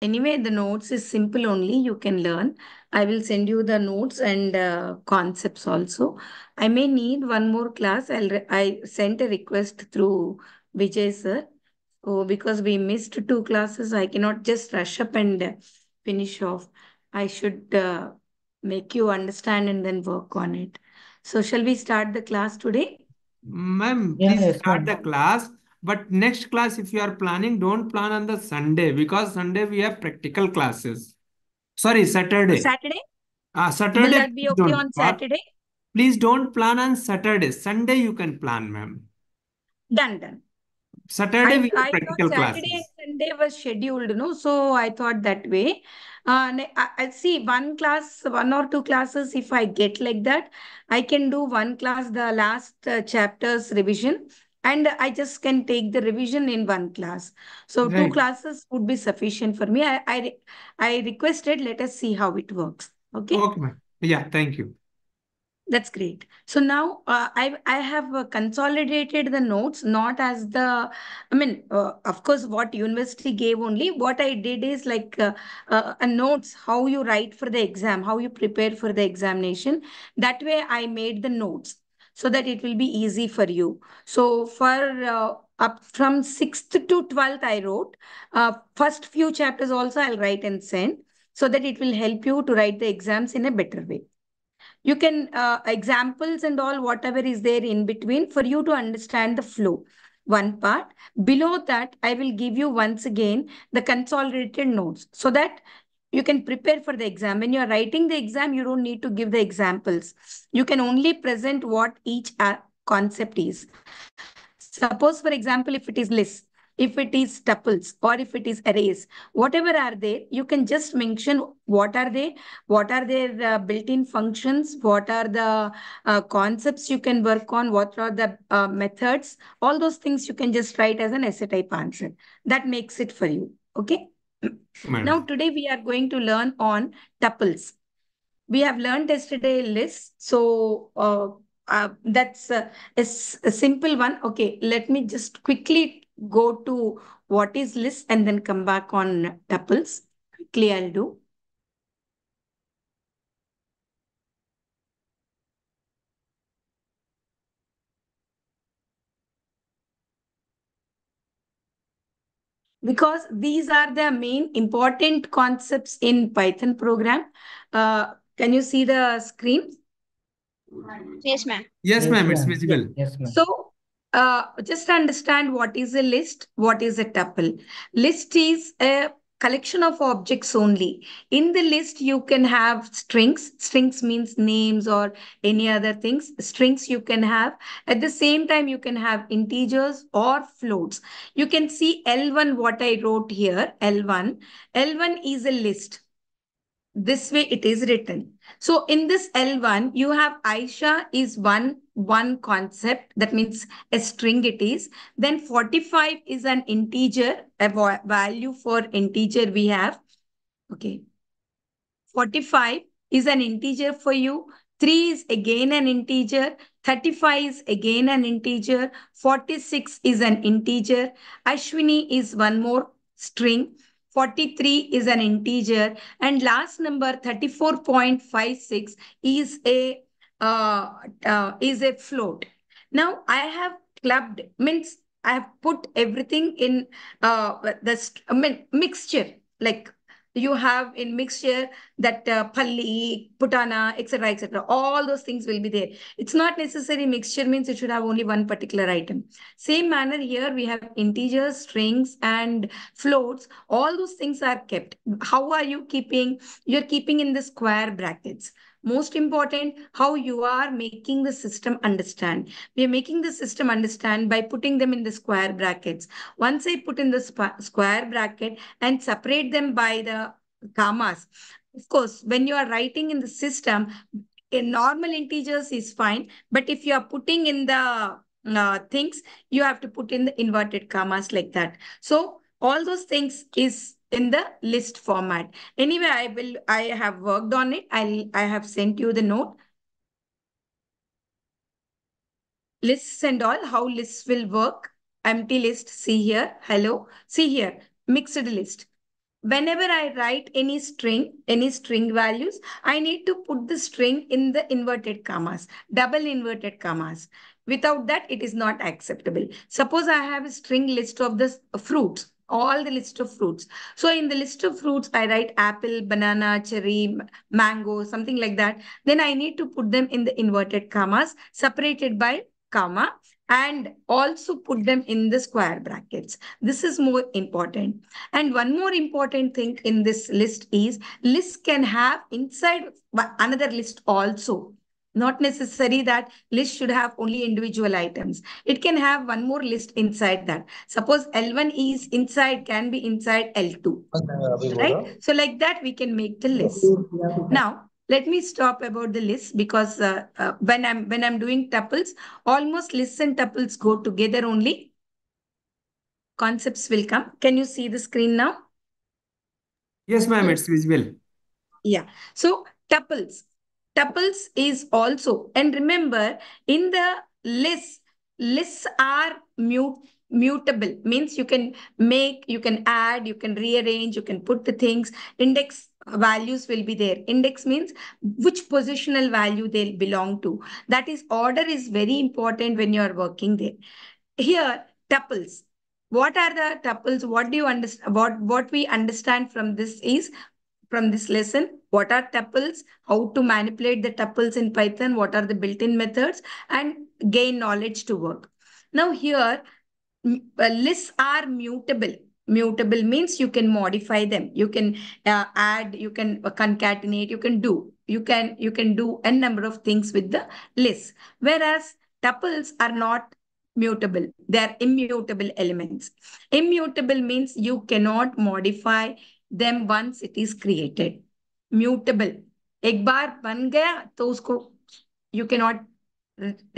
Anyway, the notes is simple only. You can learn. I will send you the notes and concepts also. I may need one more class. I sent a request through Vijay sir. So because we missed two classes, I cannot just rush up and finish off. I should make you understand and then work on it. So shall we start the class today? Ma'am, Yeah, please yes, start ma'am. the class. But next class, if you are planning, don't plan on the Sunday because Sunday we have practical classes. Sorry, Saturday. Saturday? Will Saturday, that be please okay don't. on Saturday? Please don't plan on Saturday. Sunday you can plan, ma'am. Done, done. Saturday we I have thought practical Saturday and classes. Sunday was scheduled, no? So I thought that way. I see one class, one or two classes. If I get like that, I can do one class, the last chapter's revision, and I just can take the revision in one class. So two Right. classes would be sufficient for me. I requested. Let us see how it works. Okay. Okay, ma'am. Yeah, thank you. That's great. So now I have consolidated the notes, not as the, I mean, of course, what university gave only. What I did is like a notes, how you write for the exam, how you prepare for the examination. That way I made the notes so that it will be easy for you. So for up from 6th to 12th, I wrote. First few chapters also I'll write and send so that it will help you to write the exams in a better way. You can examples and all whatever is there in between for you to understand the flow. One part below that I will give you once again the consolidated notes so that you can prepare for the exam. When you are writing the exam, you don't need to give the examples. You can only present what each concept is. Suppose, for example, if it is list, if it is tuples, or if it is arrays, whatever are there, you can just mention what are they, what are their built-in functions, what are the concepts you can work on, what are the methods, all those things you can just write as an essay type answer. That makes it for you. Okay. Now, Madam. today we are going to learn on tuples. We have learned yesterday list. So that's a simple one. Okay, let me just quickly go to what is list and then come back on tuples. Quickly, I'll do. Because these are the main important concepts in Python program. Can you see the screen? Yes, ma'am. Yes, Yes, ma'am, it's ma'am. Yes. visible. Yes, ma'am. So, just understand what is a list, what is a tuple. List is a collection of objects only. In the list, you can have strings. Strings means names or any other things. Strings you can have. At the same time, you can have integers or floats. You can see L1, what I wrote here, L1. L1 is a list. This way it is written. So in this L1, you have Aisha is one concept. That means a string it is. Then 45 is an integer, a value for integer we have. Okay. 45 is an integer for you. 3 is again an integer. 35 is again an integer. 46 is an integer. Ashwini is one more string. 43 is an integer. And last number 34.56 is a float. Now I have clubbed, means I have put everything in mixture, like you have in mixture that palli, putana, etc., etc. All those things will be there. It's not necessary mixture means it should have only one particular item. Same manner here we have integers, strings, and floats. All those things are kept. How are you keeping? You're keeping in the square brackets. Most important, how you are making the system understand. We are making the system understand by putting them in the square brackets. Once I put in the square bracket and separate them by the commas. Of course, when you are writing in the system, in normal integers is fine, but if you are putting in the things, you have to put in the inverted commas like that. So all those things is in the list format. Anyway, I have worked on it. I have sent you the note. Lists and all, how lists will work. Empty list, see here. Hello, see here, mixed list. whenever I write any string values, I need to put the string in the inverted commas, double inverted commas. Without that, it is not acceptable. Suppose I have a string list of the fruits, all the list of fruits. So in the list of fruits, I write apple, banana, cherry, mango, something like that. Then I need to put them in the inverted commas, separated by comma, and also put them in the square brackets. This is more important. And one more important thing in this list is list can have inside another list also. Not necessary that list should have only individual items. It can have one more list inside that. Suppose L1 is inside, can be inside L2. Right? So like that, we can make the list. Now, let me stop about the list because when I'm doing tuples, almost lists and tuples go together only. Concepts will come. Can you see the screen now? Yes, ma'am, it's visible. Yeah. So tuples. Tuples is also, and remember in the lists are mutable. Means you can make, you can add, you can rearrange, you can put the things. Index values will be there. Index means which positional value they belong to. That is, order is very important when you are working there. Here, tuples. What are the tuples? What do you understand? What we understand from this is, from this lesson, what are tuples, how to manipulate the tuples in Python, what are the built-in methods, and gain knowledge to work. Now here, lists are mutable. Mutable means you can modify them. You can add, you can concatenate, you can do a number of things with the list. Whereas tuples are not mutable. They are immutable elements. Immutable means you cannot modify them once it is created. Mutable. एक बार बन गया तो उसको you cannot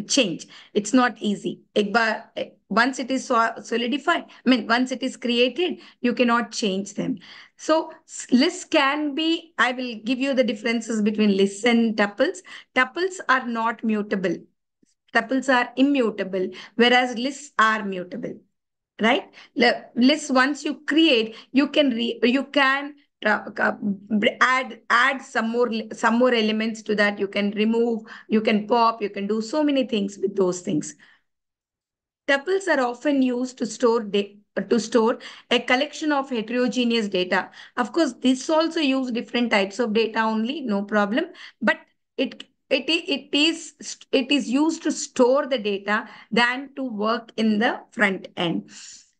change. It's not easy. एक बार once it is solidified, I mean, once it is created, you cannot change them. So lists can be, I will give you the differences between lists and tuples. Tuples are not mutable. Tuples are immutable, whereas lists are mutable, right? Lists, once you create, you can add some more elements to that. You can remove, you can pop, you can do so many things with those things. Tuples are often used to store a collection of heterogeneous data. Of course, this also use different types of data only, no problem. But it is used to store the data than to work in the front end.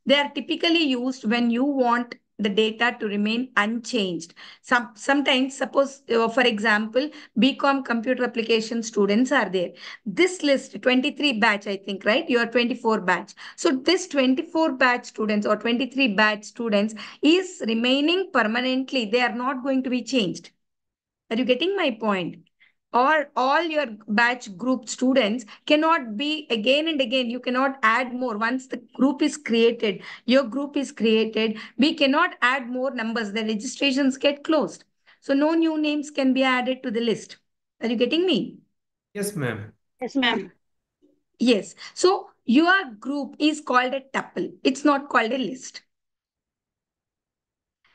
They are typically used when you want the data to remain unchanged. Sometimes, suppose, for example, BCom computer application students are there. This list, 23 batch, I think, right? You are 24 batch. So this 24 batch students or 23 batch students is remaining permanently. They are not going to be changed. Are you getting my point? Or all your batch group students cannot be again and again. You cannot add more. Once the group is created, your group is created, we cannot add more numbers. The registrations get closed. So no new names can be added to the list. Are you getting me? Yes, ma'am. Yes, ma'am. Yes. So your group is called a tuple. It's not called a list.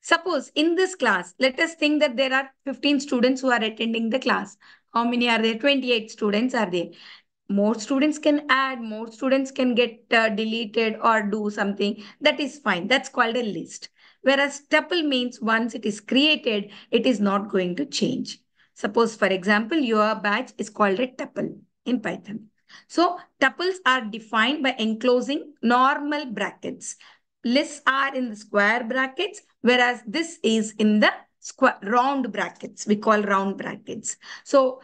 Suppose in this class, let us think that there are 15 students who are attending the class. How many are there? 28 students are there. More students can add, more students can get deleted or do something. That is fine. That's called a list. Whereas tuple means once it is created, it is not going to change. Suppose, for example, your batch is called a tuple in Python. So tuples are defined by enclosing normal brackets. Lists are in the square brackets, whereas this is in the round brackets. We call round brackets. So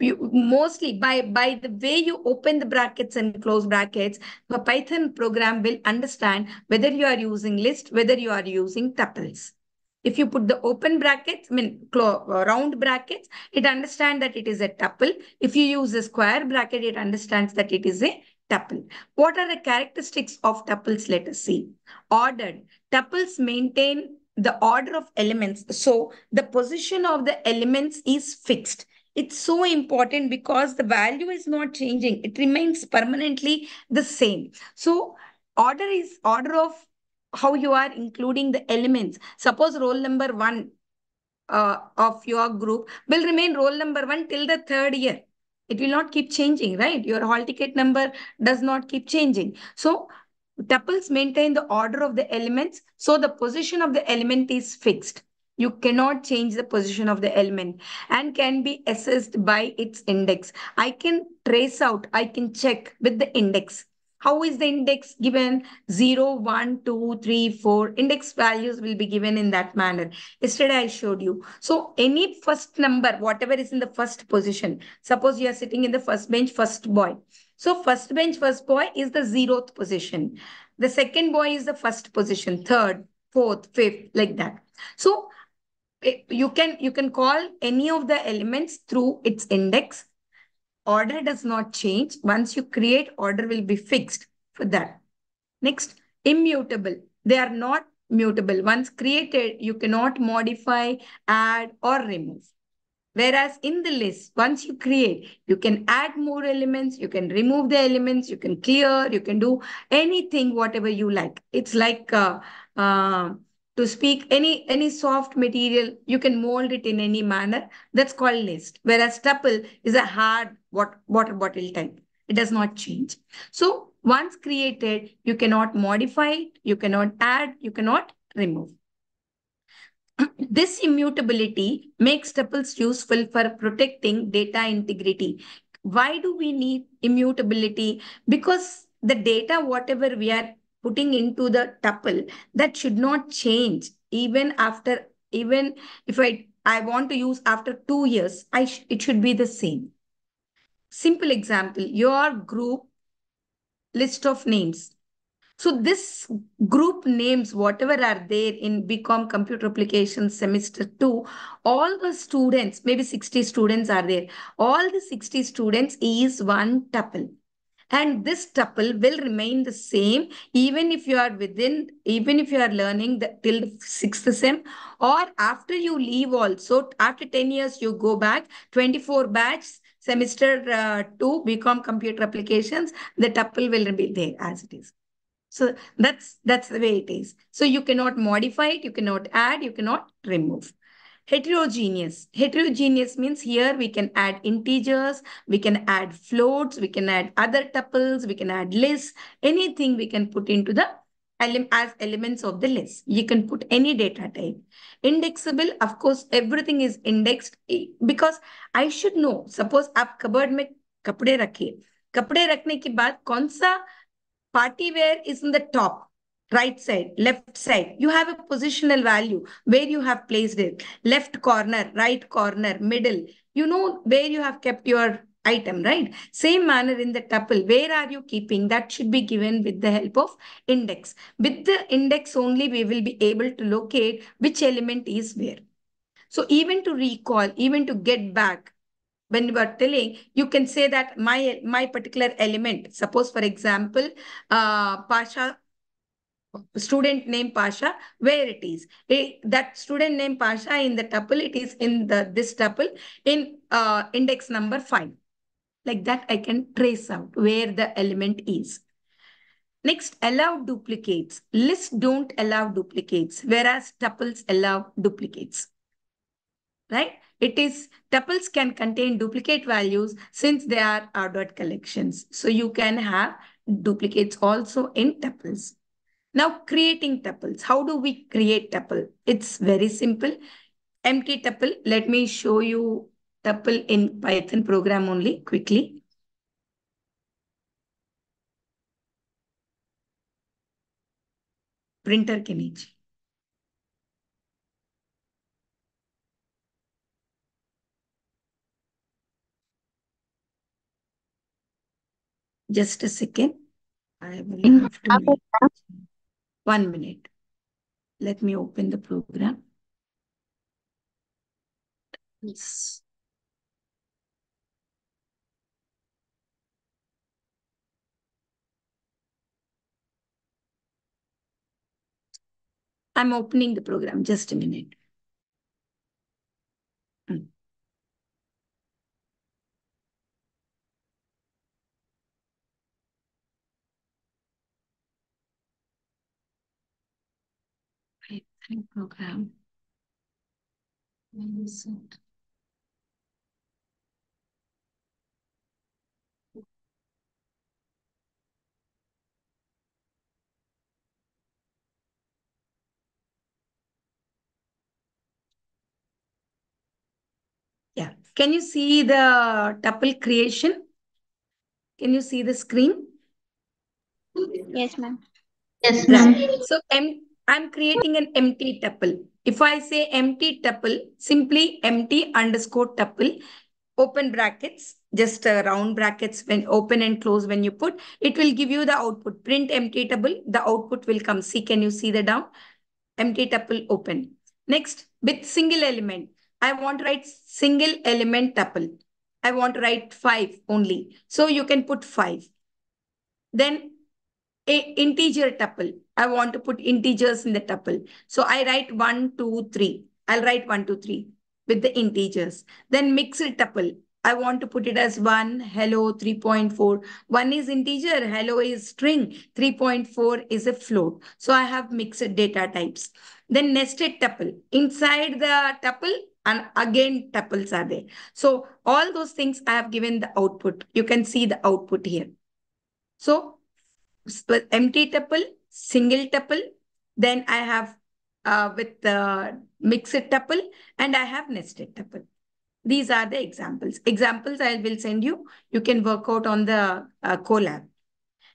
mostly by the way you open the brackets and close brackets, the Python program will understand whether you are using list, whether you are using tuples. If you put the open brackets, I mean round brackets, it understands that it is a tuple. If you use a square bracket, it understands that it is a tuple. What are the characteristics of tuples? Let us see. Ordered. Tuples maintain the order of elements. So the position of the elements is fixed. It's so important because the value is not changing. It remains permanently the same. So order of how you are including the elements. Suppose roll number 1 of your group will remain roll number 1 till the third year. It will not keep changing, right? Your hall ticket number does not keep changing. So tuples maintain the order of the elements. So the position of the element is fixed. You cannot change the position of the element and can be assessed by its index. I can trace out, I can check with the index. How is the index given? 0, 1, 2, 3, 4. Index values will be given in that manner. Yesterday I showed you. So any first number, whatever is in the first position, suppose you are sitting in the first bench, first boy. So first bench, first boy is the 0th position. The second boy is the first position, third, fourth, fifth, like that. So you can call any of the elements through its index. Order does not change. Once you create, order will be fixed for that. Next, immutable. They are not mutable. Once created, you cannot modify, add, or remove. Whereas in the list, once you create, you can add more elements, you can remove the elements, you can clear, you can do anything, whatever you like. It's like uh, to speak any soft material, you can mold it in any manner. That's called list. Whereas tuple is a hard water bottle type. It does not change. So once created, you cannot modify it, you cannot add, you cannot remove. This immutability makes tuples useful for protecting data integrity. Why do we need immutability? Because the data, whatever we are putting into the tuple, that should not change even after, even if I want to use after 2 years, it should be the same. Simple example, your group list of names. So this group names, whatever are there in BCom Computer Applications Semester 2, all the students, maybe 60 students are there. All the 60 students is one tuple. And this tuple will remain the same even if you are even if you are learning till the 6th sem, or after you leave also, after 10 years you go back, 24 batch, semester 2, BCom Computer Applications, the tuple will be there as it is. So that's the way it is. So you cannot modify it, you cannot add, you cannot remove. Heterogeneous. Heterogeneous means here we can add integers, we can add floats, we can add other tuples, we can add lists, anything we can put into the as elements of the list. You can put any data type. Indexable, of course, everything is indexed because I should know. Suppose आप cupboard में कपड़े रखे, कपड़े रखने के बाद कौन सा party wear is in the top, right side, left side. You have a positional value where you have placed it. Left corner, right corner, middle. You know where you have kept your item, right? Same manner in the tuple. Where are you keeping? That should be given with the help of index. With the index only, we will be able to locate which element is where. So even to recall, even to get back, when you are telling, you can say that my particular element, suppose for example, Pasha, student name Pasha, where it is. That student name Pasha in the tuple, it is in this tuple in index number 5. Like that, I can trace out where the element is. Next, allow duplicates. Lists don't allow duplicates, whereas tuples allow duplicates. Right? It is tuples can contain duplicate values since they are ordered collections. So you can have duplicates also in tuples. Now creating tuples. How do we create tuple? It's very simple. Empty tuple. Let me show you tuple in Python program only quickly. Printer के नीचे. Just a second. I will have to make 1 minute. Let me open the program. Yes. I'm opening the program. Just a minute. Program. Where is it? Yeah. Can you see the tuple creation? Can you see the screen? Yes, ma'am. Yes, Right. ma'am. So I'm creating an empty tuple. If I say empty tuple, simply empty underscore tuple, open brackets, just round brackets when open and close when you put, it will give you the output. Print empty tuple, the output will come. See, can you see the down? Empty tuple open. Next, with single element, I want to write single element tuple. I want to write 5 only. So you can put 5. Then a integer tuple. I want to put integers in the tuple. So I write 1, 2, 3. I'll write 1, 2, 3 with the integers. Then mixed tuple. I want to put it as 1, hello, 3.4. 1 is integer, hello is string, 3.4 is a float. So I have mixed data types. Then nested tuple. Inside the tuple, and again tuples are there. So all those things I have given the output. You can see the output here. So empty tuple, single tuple, then I have with mixed tuple, and I have nested tuple. These are the examples. Examples I will send you. You can work out on the Colab.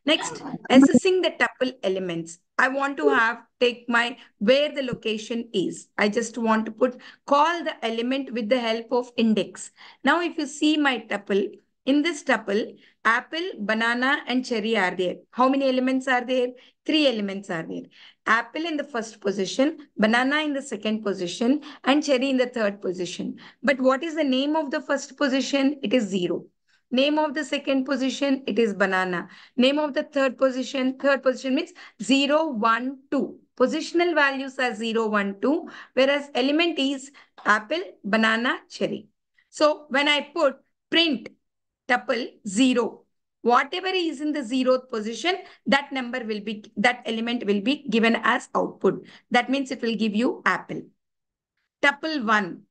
Next, assessing the tuple elements. I want to take my where the location is. I just want to call the element with the help of index. Now, if you see my tuple, in this tuple, apple, banana, and cherry are there. How many elements are there? 3 elements are there. Apple in the first position, banana in the second position, and cherry in the third position. But what is the name of the first position? It is 0. Name of the second position, it is banana. Name of the third position means 0, 1, 2. Positional values are 0, 1, 2, whereas element is apple, banana, cherry. So when I put print tuple 0, whatever is in the 0th position, that element will be given as output. That means it will give you apple. Tuple 1.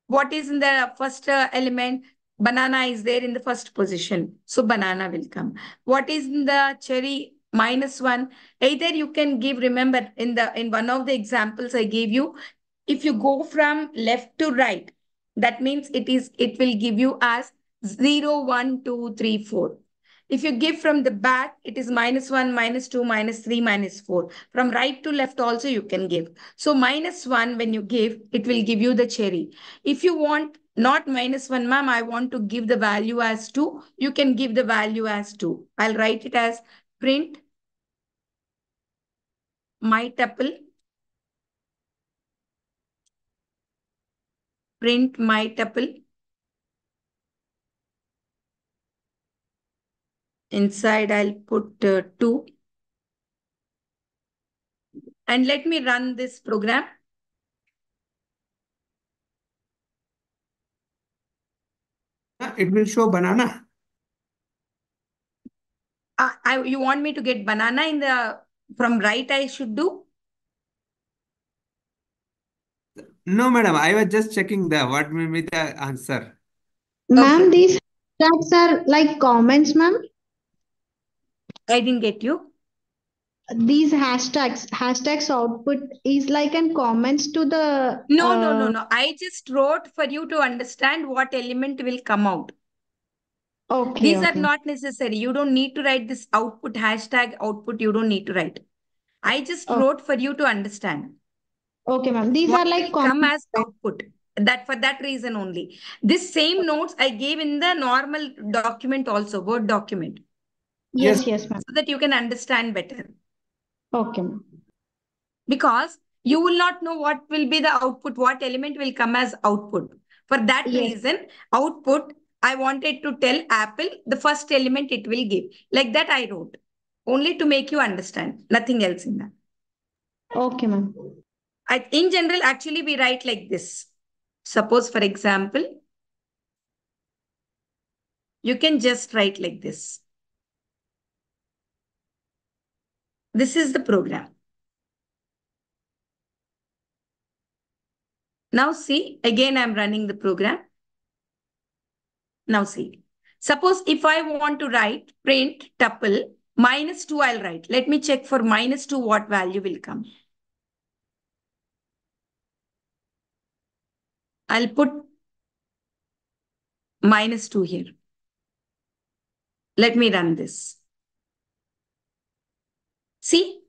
What is in the first element? Banana is there in the first position. So banana will come. What is in the cherry? -1. Either you can give, remember in one of the examples I gave you, if you go from left to right, that means it will give you as 0, 1, 2, 3, 4. If you give from the back, it is -1, -2, -3, -4. From right to left also you can give. So -1 when you give, it will give you the cherry. If you want not -1, ma'am, I want to give the value as 2, you can give the value as 2. I'll write it as print my tuple, print my tuple. Inside I'll put 2. And let me run this program. It will show banana. You want me to get banana in the from right I should do? No, madam. I was just checking what will be the answer. Ma'am, Okay. these hashtags are like comments, ma'am. I didn't get you. These hashtags output is like an comments to the No. I just wrote for you to understand what element will come out. okay, These are okay. not necessary. You don't need to write this output, hashtag output. You don't need to write. I just Oh, wrote for you to understand okay, ma'am. These what are like will come comments, as right? output. That for that reason only. This same notes I gave in the normal document also, Word document, Yes, Yes. yes, ma'am. so that you can understand better. Okay, ma'am. Because you will not know what will be the output, what element will come as output. For that Yes. reason, output, I wanted to tell Apple the first element it will give. Like that I wrote. Only to make you understand. Nothing else in that. Okay, ma'am. In general, actually, we write like this. Suppose, for example, you can just write like this. This is the program. Now see, again I'm running the program. Now see, suppose if I want to write print tuple -2, I'll write. Let me check for -2 what value will come. I'll put -2 here. Let me run this. See,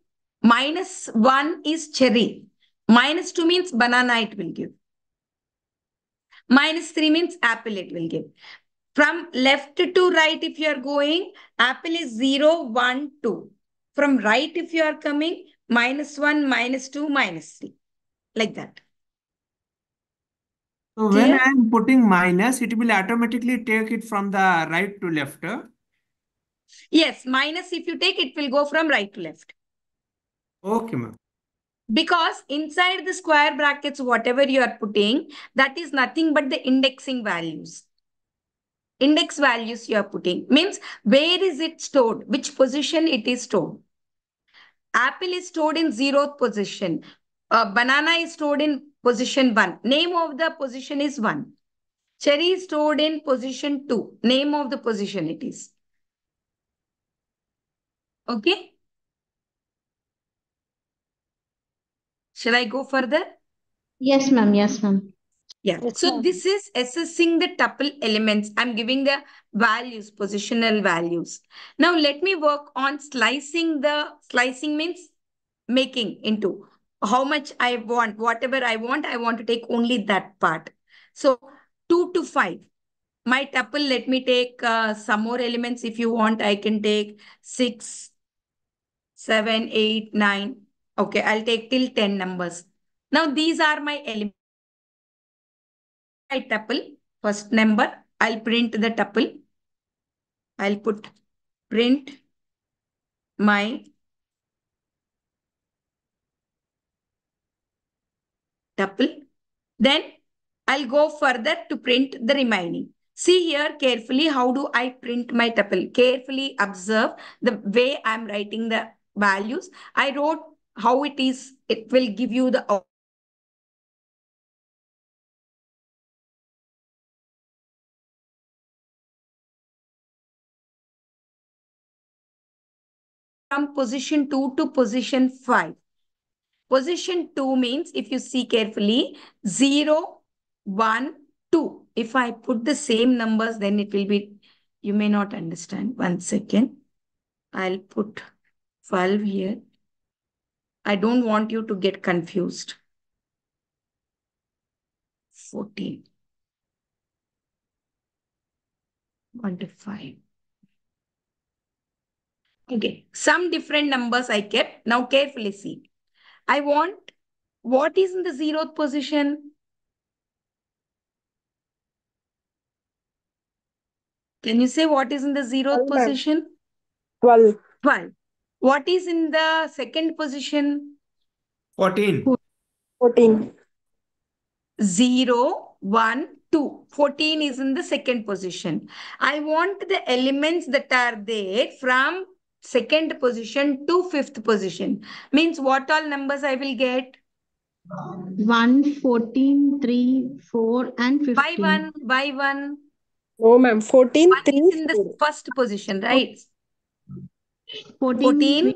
-1 is cherry. -2 means banana it will give. -3 means apple it will give. From left to right, if you are going, apple is 0, 1, 2. From right, if you are coming, -1, -2, -3. Like that. So when Clear? I am putting minus, it will automatically take it from the right to left. Yes, minus if you take, it will go from right to left. Okay, ma'am. Because inside the square brackets, whatever you are putting, that is nothing but the indexing values. Index values you are putting. Means where is it stored? Which position it is stored? Apple is stored in 0th position. Banana is stored in position 1. Name of the position is 1. Cherry is stored in position 2. Name of the position it is. Okay? Shall I go further? Yes, ma'am. Yes, ma'am. Yeah. Yes, So ma'am. this is assessing the tuple elements. I'm giving the values, positional values. Now let me work on slicing. Slicing means making into how much I want. Whatever I want to take only that part. So 2 to 5. My tuple, let me take some more elements. If you want, I can take 6, 7, 8, 9. Okay, I'll take till 10 numbers. Now these are my elements. My tuple, first number, I'll print the tuple. I'll put print my tuple. Then I'll go further to print the remaining. See here carefully, how do I print my tuple? Carefully observe the way I'm writing the values. I wrote how it is. It will give you the from position 2 to position 5. Position 2 means, if you see carefully, 0, 1, 2. If I put the same numbers, then it will be, you may not understand. 1 second. I'll put 12 here. I don't want you to get confused. 14. 1 to 5. Okay, some different numbers I kept. Now carefully see. I want what is in the 0th position? Can you say what is in the 0th 12, ma'am. position? 12. 12. What is in the second position? 14. 14. 0, 1, 2. 14 is in the second position. I want the elements that are there from second position to 5th position. Means what all numbers I will get? 1, 14, 3, 4, and 15. By 1, by 1. No, ma'am. 14, 1 3, is in the 4. first position, right? 14, 14,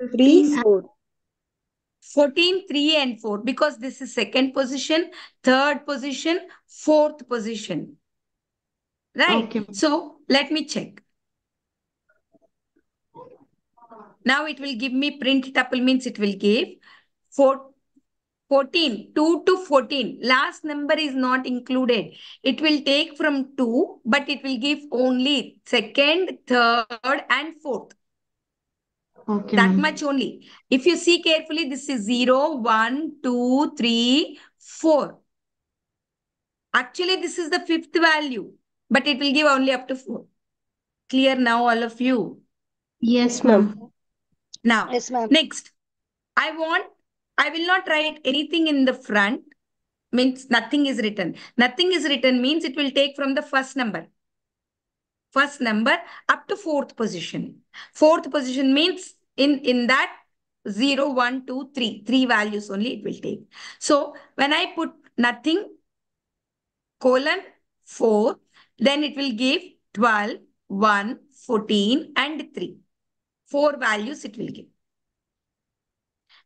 3, 15, 4. 14, 3 and 4. Because this is second position, third position, fourth position. Right? Okay. So let me check. Now it will give me print tuple means it will give 14, 2 to 14. Last number is not included. It will take from 2, but it will give only second, third and fourth. Okay, That ma'am. much only. If you see carefully, this is 0, 1, 2, 3, 4. Actually, this is the 5th value, but it will give only up to 4. Clear now, all of you? Yes, ma'am. Now, Yes, ma'am. next, I will not write anything in the front, means nothing is written. Nothing is written means it will take from the first number. First number up to 4th position. 4th position means in that 0, 1, 2, 3. 3 values only it will take. So when I put nothing, colon 4, then it will give 12, 1, 14 and 3. 4 values it will give.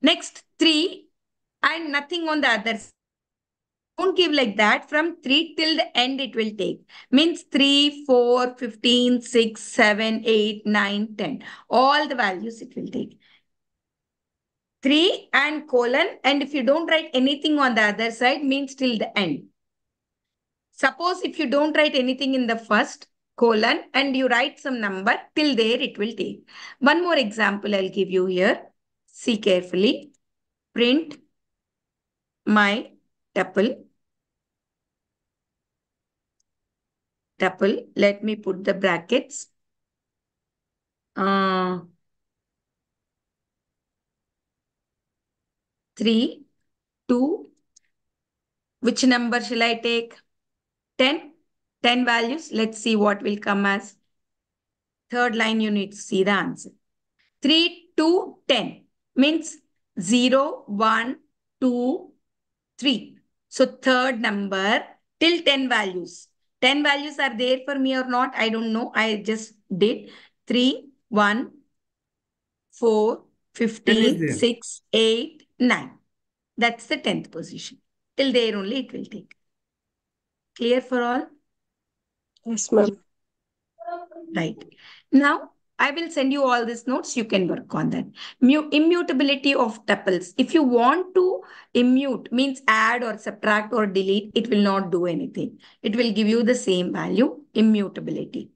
Next 3 and nothing on the other side. Don't give like that. From 3 till the end it will take. Means 3, 4, 15, 6, 7, 8, 9, 10. All the values it will take. 3 and colon, and if you don't write anything on the other side means till the end. Suppose if you don't write anything in the first colon and you write some number, till there it will take. One more example I'll give you here. See carefully. Print my tuple. Tuple. Let me put the brackets. 3, 2. Which number shall I take? 10. 10 values. Let's see what will come as. Third line, you need to see the answer. 3, 2, 10 means 0, 1, 2, 3. So third number till 10 values. 10 values are there for me or not? I don't know. I just did 3, 1, 4, 15, 6, 8, 9. That's the 10th position. Till there only it will take. Clear for all? Yes, ma'am. Right. Now, I will send you all these notes. You can work on that. Immutability of tuples. If you want to immute, means add or subtract or delete, it will not do anything. It will give you the same value, immutability.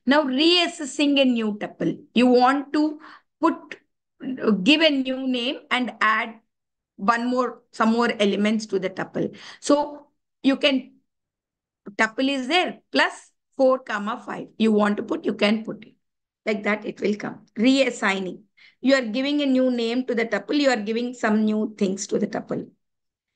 Now, reassessing a new tuple. You want to give a new name and add some more elements to the tuple. So, you can, tuple is there, plus 4, 5. You want to put, you can put it. Like that, it will come. Reassigning. You are giving a new name to the tuple. You are giving some new things to the tuple.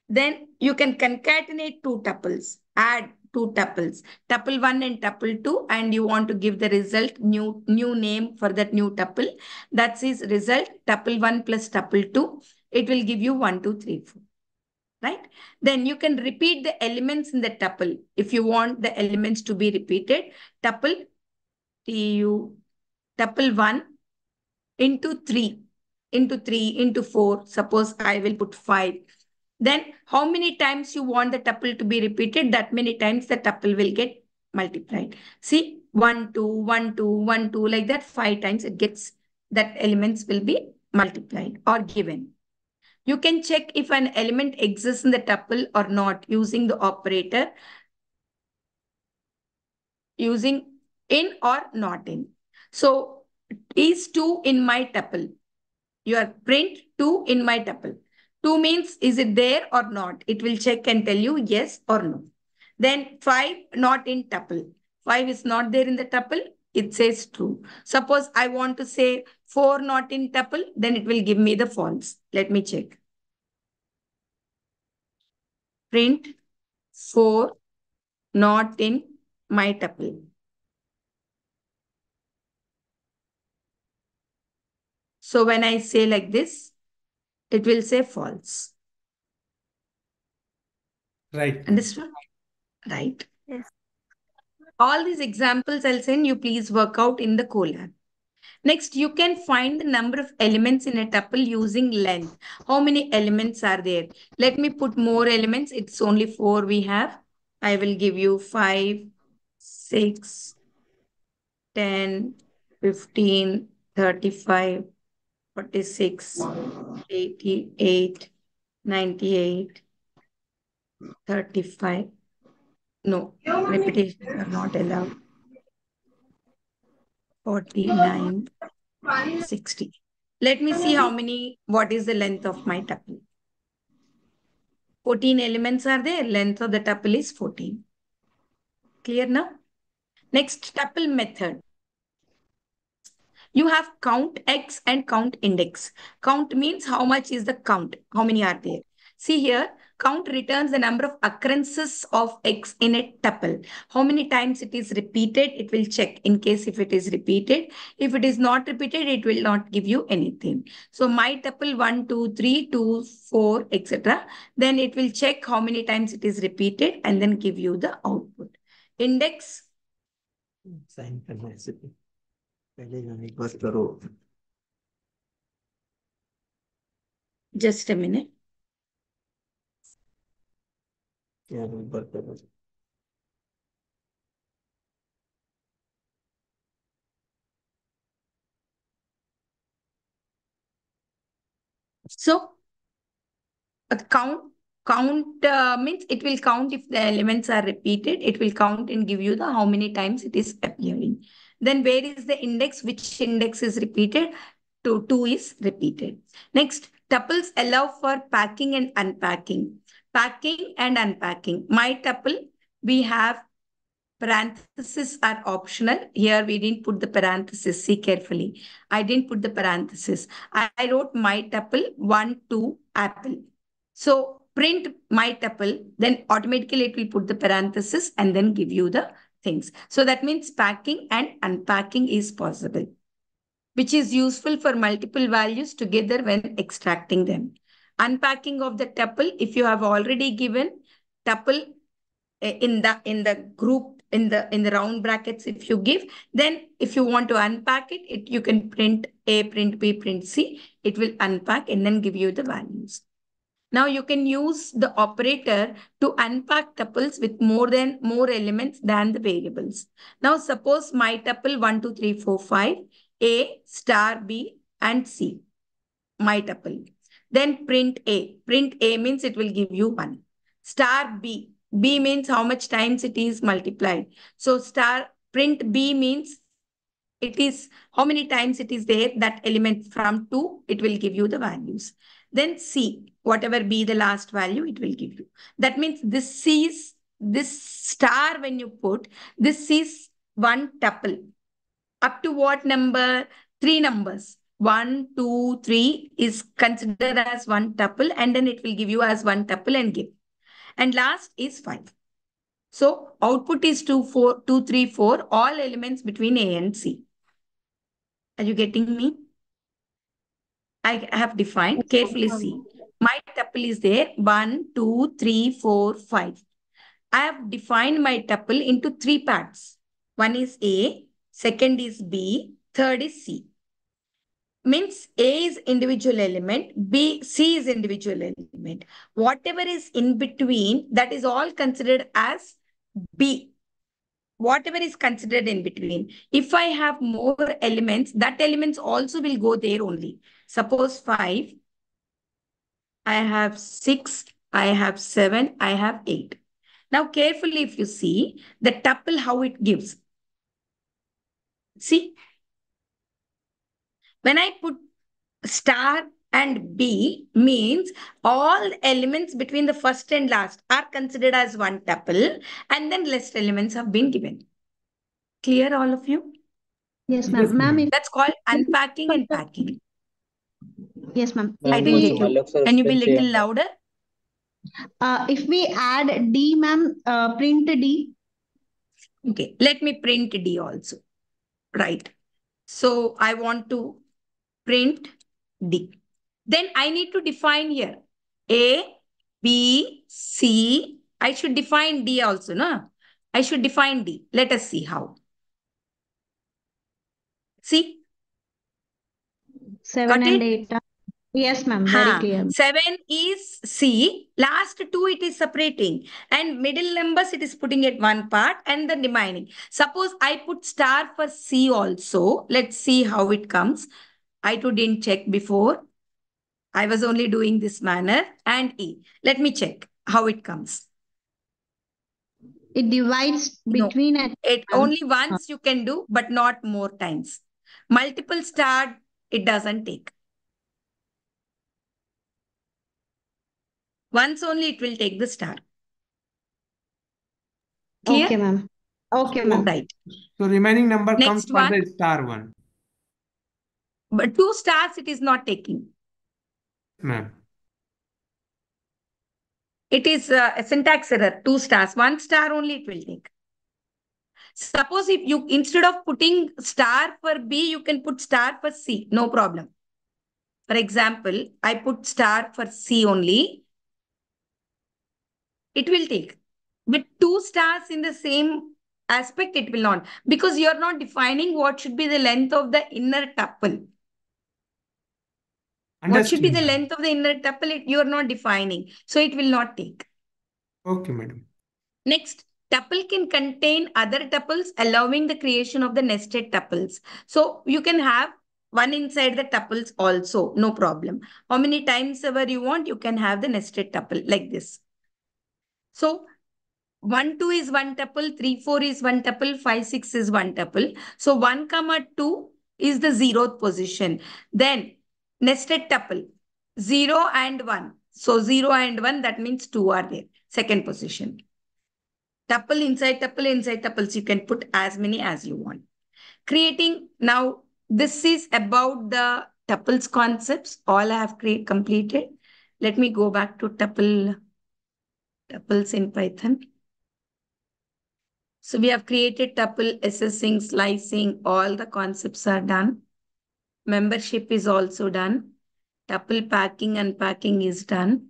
Then you can concatenate 2 tuples. Add 2 tuples. Tuple 1 and tuple 2. And you want to give the result, new name for that new tuple. That is result, tuple 1 plus tuple 2. It will give you 1, 2, 3, 4. Right? Then you can repeat the elements in the tuple. If you want the elements to be repeated, tuple, tuple 1 into 3, into 4. Suppose I will put 5. Then how many times you want the tuple to be repeated, that many times the tuple will get multiplied. See, 1, 2, 1, 2, 1, 2, like that 5 times it gets, that elements will be multiplied or given. You can check if an element exists in the tuple or not using the operator, using in or not in. So, is 2 in my tuple? Your print 2 in my tuple. 2 means, is it there or not? It will check and tell you yes or no. Then 5 not in tuple. 5 is not there in the tuple. It says true. Suppose I want to say 4 not in tuple, then it will give me the false. Let me check. Print 4 not in my tuple. So when I say like this, it will say false. Right. Understood? Right. Yes. All these examples I'll send you, please work out in the Colab. Next, you can find the number of elements in a tuple using length. How many elements are there? Let me put more elements. It's only 4 we have. I will give you 5, 6, 10, 15, 35, 46, 88, 98, 35. No, repetitions are not allowed. 49, 60. Let me see what is the length of my tuple. 14 elements are there. Length of the tuple is 14. Clear now? Next, tuple method. You have count X and count index. Count means how much is the count. How many are there? See here, Count returns the number of occurrences of X in a tuple. How many times it is repeated, it will check in case if it is repeated. If it is not repeated, it will not give you anything. So my tuple 1, 2, 3, 2, 4, etc. Then it will check how many times it is repeated and then give you the output. Index. Sign करना है इसे पहले जाने के बाद करो Just a minute. क्या number करो So count means it will count if the elements are repeated. It will count and give you the how many times it is appearing. Then where is the index? Which index is repeated? 2 is repeated. Next, tuples allow for packing and unpacking. Packing and unpacking. My tuple, we have parentheses are optional. Here we didn't put the parentheses. See carefully. I didn't put the parentheses. I wrote my tuple 1, 2, apple. So print my tuple, then automatically it will put the parenthesis and then give you the things. So that means packing and unpacking is possible, which is useful for multiple values together when extracting them. Unpacking of the tuple, if you have already given tuple in the group, in the round brackets, if you give, then if you want to unpack it, you can print A, print B, print C. It will unpack and then give you the values. Now you can use the operator to unpack tuples with more elements than the variables. Now suppose my tuple 1, 2, 3, 4, 5, A, star, B, and C. My tuple. Then print A. Print A means it will give you 1. Star B. B means how much times it is multiplied. So star print B means it is how many times it is there, that element from 2, it will give you the values. Then C, whatever be the last value, it will give you. That means this star when you put, this is one tuple. Up to what number? 3 numbers. 1, 2, 3 is considered as one tuple and then it will give you as one tuple and give. And last is 5. So output is 2, 3, 4, all elements between A and C. Are you getting me? I have defined, carefully see. My tuple is there, 1, 2, 3, 4, 5. I have defined my tuple into 3 parts. One is A, second is B, third is C. Means A is individual element, C is individual element. Whatever is in between, that is all considered as B. Whatever is considered in between. If I have more elements, that elements also will go there only. Suppose 5, I have 6, I have 7, I have 8. Now carefully if you see the tuple how it gives. See, when I put star and B means all elements between the first and last are considered as one tuple and then less elements have been given. Clear all of you? Yes, ma'am. Ma'am, That's called unpacking and packing. yes, ma'am. I didn't get you. Can you be a little louder? If we add D, ma'am, print D. Okay, let me print D also. Right. So I want to print D. Then I need to define here A, B, C. I should define D also, no? I should define D. Let us see how. See? 7 Got and it? 8. Yes, ma'am. Very clear. 7 is C. Last 2 it is separating. And middle numbers it is putting at one part and the remaining. Suppose I put star for C also. Let's see how it comes. I too didn't check before. I was only doing this manner. And E. Let me check how it comes. It divides between It only once you can do, but not more times. Multiple star, it doesn't take. Once only it will take the star. Clear? Okay, ma'am. Okay, ma'am. Right. So remaining number Next comes for one. the star one. But 2 stars it is not taking. Ma'am. It is a syntax error, 2 stars, 1 star only it will take. Suppose if you, instead of putting star for B, you can put star for C, no problem. For example, I put star for C only. It will take. With 2 stars in the same aspect, it will not. Because you are not defining what should be the length of the inner tuple. What should be the Understood. length of the inner tuple, you are not defining. So it will not take. Okay, madam. Next, tuple can contain other tuples, allowing the creation of the nested tuples. So you can have one inside the tuples also, no problem. How many times ever you want, you can have the nested tuple like this. So 1, 2 is one tuple, 3, 4 is one tuple, 5, 6 is one tuple. So 1, 2 is the 0th position. Then nested tuple, 0 and 1. So 0 and 1, that means 2 are there. Second position. Tuple inside tuples, you can put as many as you want. Creating, now this is about the tuples concepts. All I have completed. Let me go back to tuples in Python. So we have created tuple, assessing, slicing, all the concepts are done. Membership is also done. Tuple packing, unpacking is done.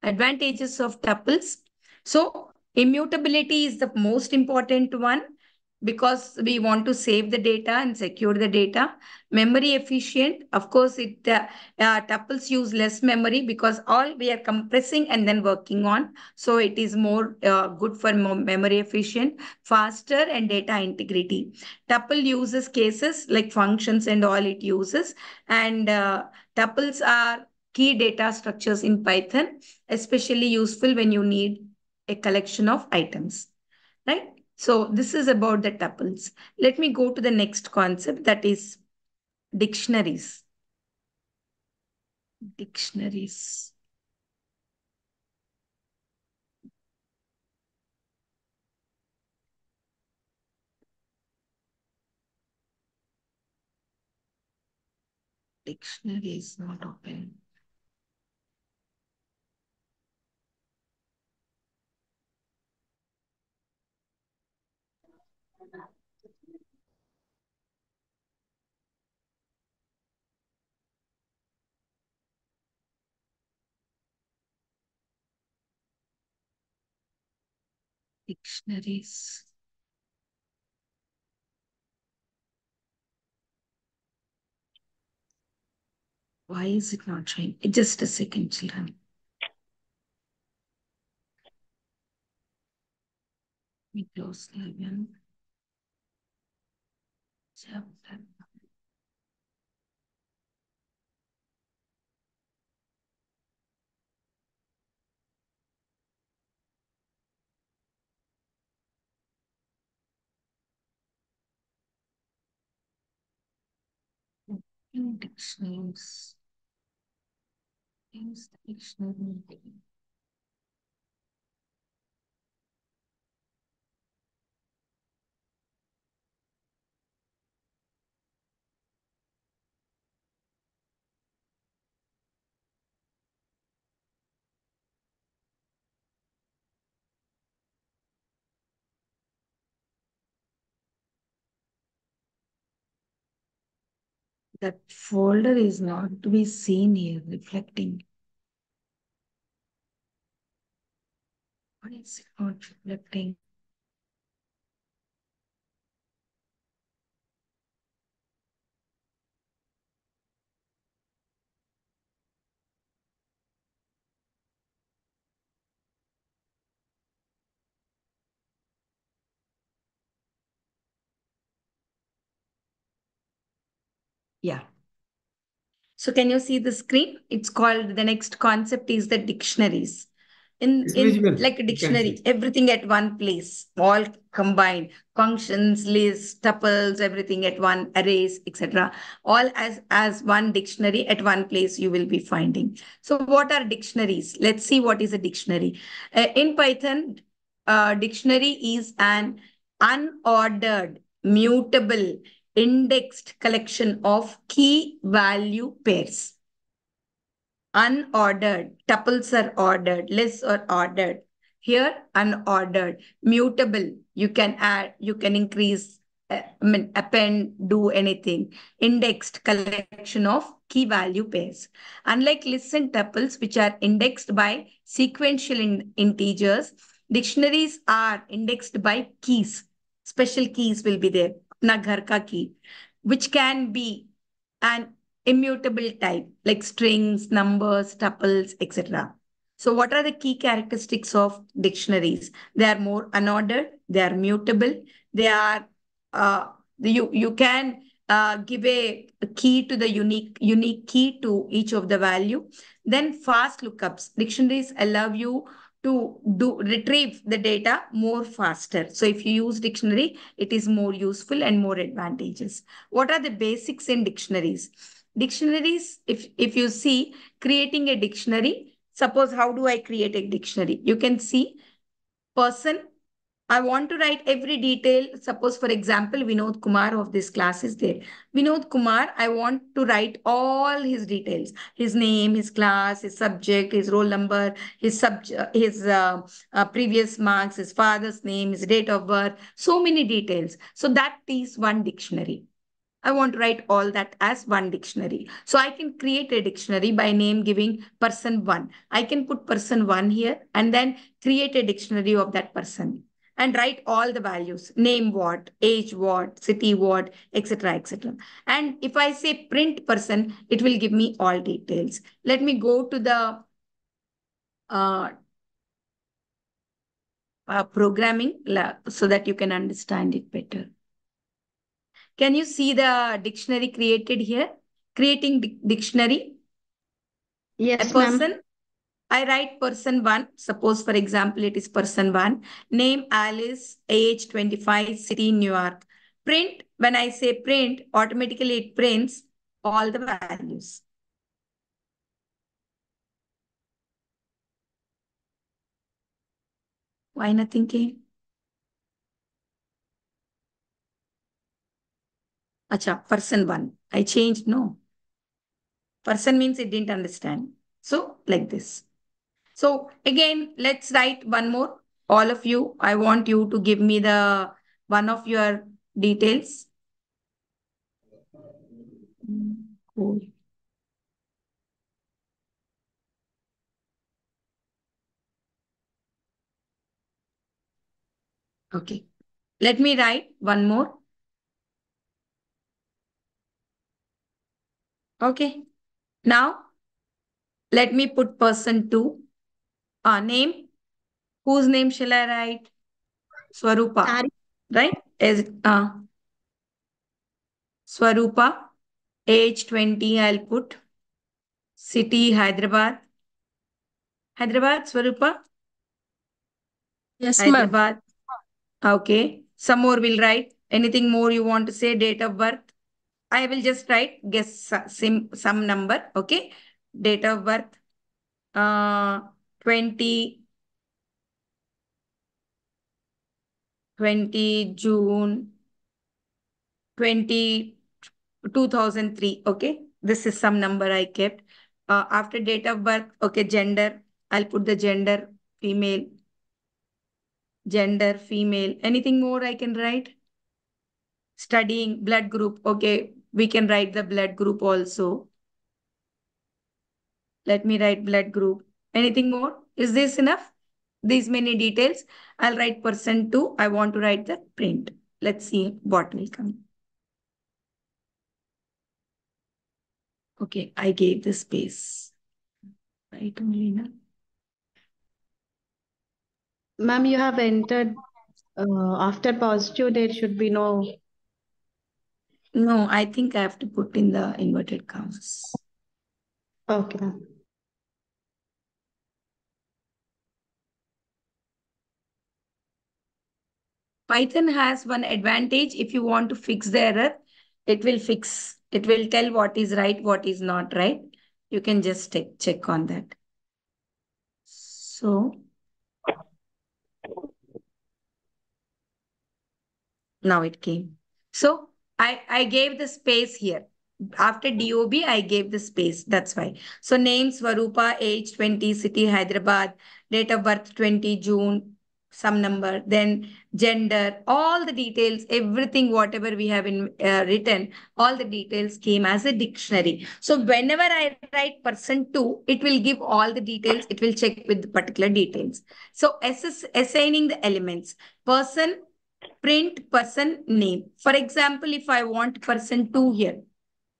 Advantages of tuples. So immutability is the most important one because we want to save the data and secure the data. Memory efficient. Of course, tuples use less memory because all we are compressing and then working on. So it is more good for memory efficient, faster and data integrity. Tuple uses cases like functions and all it uses. And tuples are key data structures in Python, especially useful when you need a collection of items, right? So this is about the tuples. Let me go to the next concept, that is dictionaries. Dictionaries. Dictionary is not open. Dictionaries. Why is it not showing? Just a second, children. Let me close the again. Chapter. Dictionaries. Use the dictionary. That folder is not to be seen here, reflecting. Why is it not reflecting? Yeah. So can you see the screen? It's called, the next concept is the dictionaries. It's In visible. like a You can dictionary, see. everything at one place, all combined, functions, lists, tuples, everything at one, arrays, etc. All as one dictionary at one place you will be finding. So what are dictionaries? Let's see what is a dictionary. In Python, dictionary is an unordered, mutable, indexed collection of key value pairs. Unordered, tuples are ordered, lists are ordered. Here, unordered, mutable, you can add, you can increase, append, do anything. Indexed, collection of key value pairs. Unlike lists and tuples, which are indexed by sequential integers, dictionaries are indexed by keys. Special keys will be there. Apna ghar ka key, which can be an immutable type like strings, numbers, tuples, etc. So what are the key characteristics of dictionaries? They are more unordered, they are mutable, they are, you can give a key to the unique key to each of the value. Then fast lookups. Dictionaries allow you to retrieve the data more faster. So if you use dictionary, it is more useful and more advantageous. What are the basics in dictionaries? Dictionaries, if you see, creating a dictionary, suppose how do I create a dictionary? You can see person, I want to write every detail. Suppose, for example, Vinod Kumar of this class is there. Vinod Kumar, I want to write all his details. His name, his class, his subject, his roll number, his previous marks, his father's name, his date of birth. So many details. So that is one dictionary. I want to write all that as one dictionary. So I can create a dictionary by name giving person one. I can put person one here and then create a dictionary of that person and write all the values, name what, age what, city what, etc., etc. And if I say print person, it will give me all details. Let me go to the programming so that you can understand it better. Can you see the dictionary created here? Creating dictionary. Yes, A ma'am. person, I write person one. Suppose, for example, it is person one. Name Alice, age 25, city New York. Print, when I say print, automatically it prints all the values. Why nothing came? Acha, person one. I changed, no. Person means it didn't understand. So, like this. So again, let's write one more. All of you, I want you to give me the one of your details. Cool. Okay. Let me write one more. Okay. Now, let me put person two. Name. Whose name shall I write? Swarupa. Sari. Right? Swarupa. Age 20, I'll put. City, Hyderabad. Hyderabad, Swarupa. Yes, ma'am. Hyderabad. Okay. Some more will write. Anything more you want to say? Date of birth. I will just write guess some number. Okay. Date of birth. 20 June 2003. Okay. This is some number I kept. After date of birth. Okay. Gender. I'll put the gender female. Gender female. Anything more I can write? Studying blood group. Okay. We can write the blood group also. Let me write blood group. Anything more? Is this enough? These many details. I'll write person two. I want to write the print. Let's see what will come. Okay, I gave the space. Right, Melina? Ma'am, you have entered after positive, there should be no. No, I think I have to put in the inverted commas. Okay, ma'am. Python has one advantage. If you want to fix the error, it will fix. It will tell what is right, what is not right. You can just check on that. So now it came. So I gave the space here. After DOB, I gave the space. That's why. So name Swarupa, age 20, city Hyderabad, date of birth 20 June, some number, then gender, all the details, everything, whatever we have written, all the details came as a dictionary. So whenever I write person 2, it will give all the details. It will check with the particular details. So assigning the elements, person, print person name. For example, if I want person 2 here,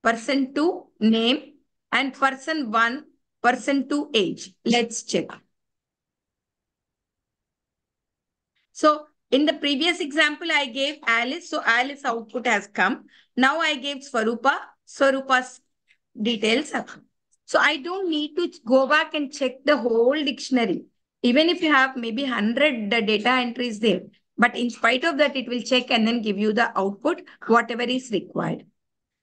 person 2 name and person 1, person 2 age. Let's check. So in the previous example, I gave Alice. So Alice output has come. Now I gave Swarupa. Swarupa's details have come. So I don't need to go back and check the whole dictionary. Even if you have maybe 100 data entries there. But in spite of that, it will check and then give you the output, whatever is required.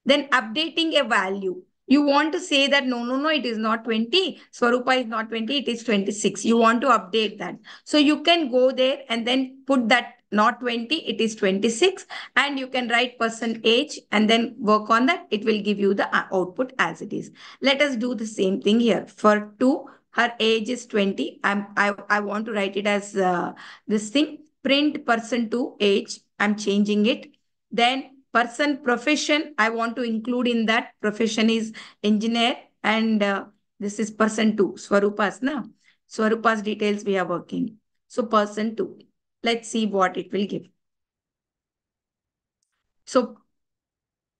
Then updating a value. You want to say that, no, it is not 20. Swarupa is not 20, it is 26. You want to update that. So you can go there and then put that not 20, it is 26. And you can write person age and then work on that. It will give you the output as it is. Let us do the same thing here. For 2, her age is 20. I want to write it as this thing. Print person 2 age. I'm changing it. Then person profession, I want to include in that. Profession is engineer and this is person 2, Swarupa's now. Swarupa's details we are working. So person 2. Let's see what it will give. So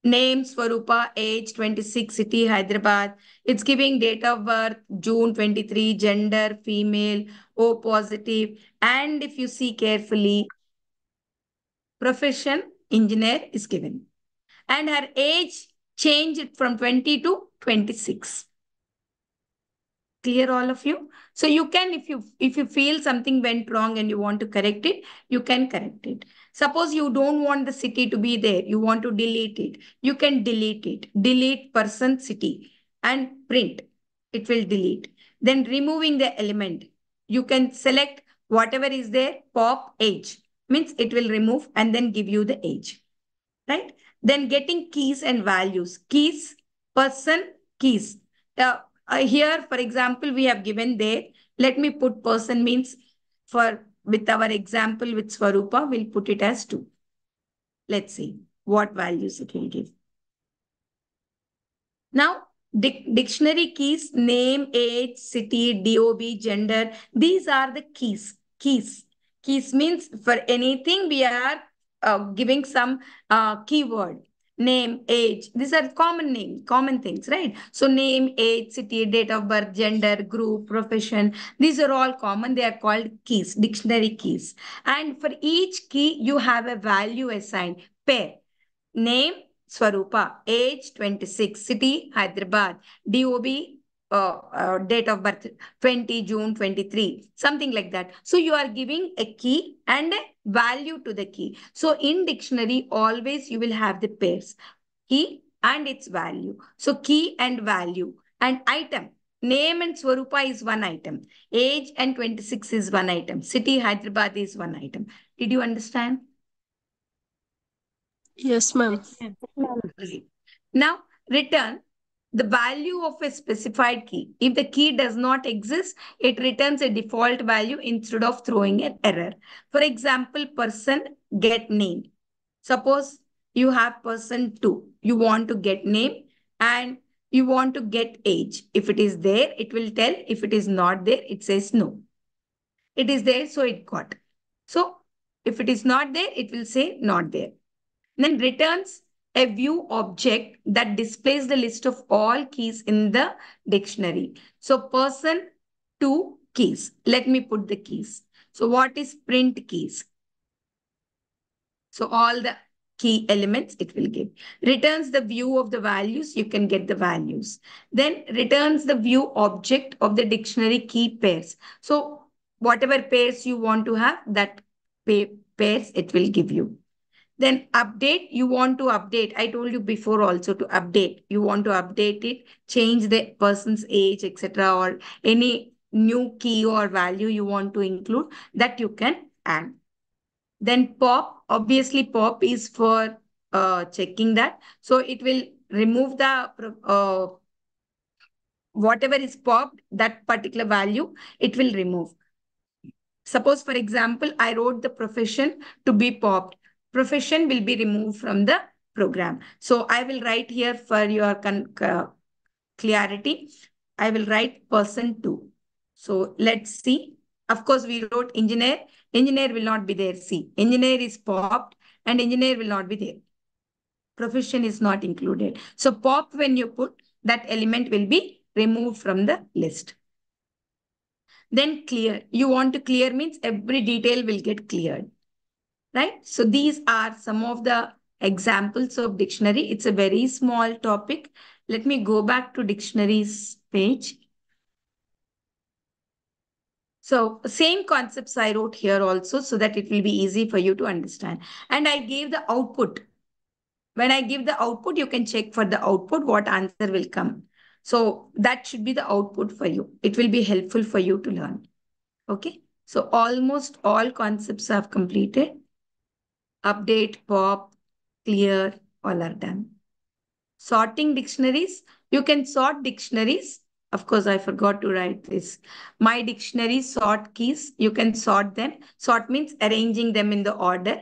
name Swarupa, age 26, city Hyderabad. It's giving date of birth June 23, gender female, O positive. And if you see carefully, profession engineer is given. And her age changed from 20 to 26. Clear, all of you? So you can, if you feel something went wrong and you want to correct it, you can correct it. Suppose you don't want the city to be there, you want to delete it. You can delete it. Delete person city and print. It will delete. Then removing the element. You can select whatever is there, pop age. Means it will remove and then give you the age. Right? Then getting keys and values. Keys, person, keys. Here, for example, we have given there. Let me put person means with our example with Swarupa, we'll put it as 2. Let's see what values it will give. Now, dictionary keys, name, age, city, DOB, gender. These are the keys. Keys. Keys means for anything we are giving some keyword. Name, age. These are common things, right? So name, age, city, date of birth, gender, group, profession. These are all common. They are called keys, dictionary keys. And for each key, you have a value assigned. Pair. Name, Swarupa, age 26, city Hyderabad, DOB, date of birth 20 June 23, something like that. So you are giving a key and a value to the key. So in dictionary, always you will have the pairs, key and its value. So key and value and item. Name and Swarupa is one item. Age and 26 is one item. City Hyderabad is one item. Did you understand? Yes, ma'am. Now, return the value of a specified key. If the key does not exist, it returns a default value instead of throwing an error. For example, person get name. Suppose you have person 2. You want to get name and you want to get age. If it is there, it will tell. If it is not there, it says no. It is there, so it got. So if it is not there, it will say not there. Then returns a view object that displays the list of all keys in the dictionary. So person 2 keys. Let me put the keys. So what is print keys? So all the key elements it will give. Returns the view of the values. You can get the values. Then returns the view object of the dictionary key pairs. So whatever pairs you want to have, that pairs it will give you. Then update, you want to update. I told you before also to update. You want to update it, change the person's age, etc. or any new key or value you want to include, that you can add. Then pop, obviously pop is for checking that. So it will remove the whatever is popped, that particular value, it will remove. Suppose, for example, I wrote the profession to be popped. Profession will be removed from the program. So I will write here for your clarity. I will write person 2. So let's see. Of course, we wrote engineer. Engineer will not be there. See, engineer is popped and engineer will not be there. Profession is not included. So pop, when you put, that element will be removed from the list. Then clear. You want to clear means every detail will get cleared. Right? So these are some of the examples of dictionary. It's a very small topic. Let me go back to dictionaries page. So same concepts I wrote here also, so that it will be easy for you to understand. And I gave the output. When I give the output, you can check for the output what answer will come. So that should be the output for you. It will be helpful for you to learn. Okay. So almost all concepts I've completed. Update, pop, clear, all are done. Sorting dictionaries. You can sort dictionaries. Of course, I forgot to write this. My dictionary sort keys. You can sort them. Sort means arranging them in the order.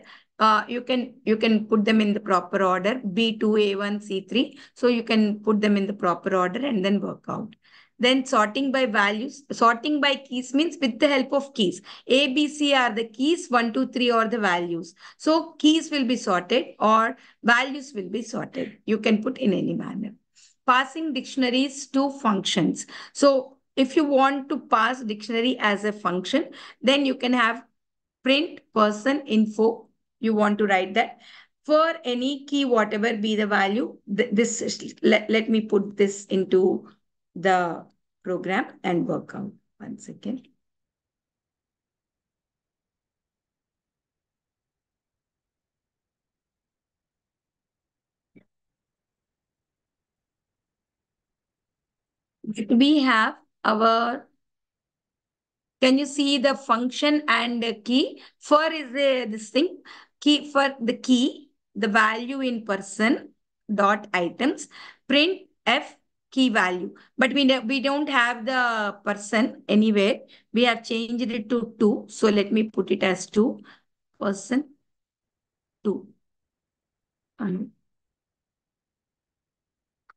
You can put them in the proper order. B2, A1, C3. So you can put them in the proper order and then work out. Then sorting by values. Sorting by keys means with the help of keys. A, B, C are the keys. 1, 2, 3 are the values. So keys will be sorted or values will be sorted. You can put in any manner. Passing dictionaries to functions. So if you want to pass dictionary as a function, then you can have print person info. You want to write that. For any key, whatever be the value, let me put this into the program and work out. 1 second. We have our, can you see the function and key? For is this thing, key for the key, the value in person dot items, print F key value. But we don't have the person anywhere. We have changed it to 2. So let me put it as 2, person 2.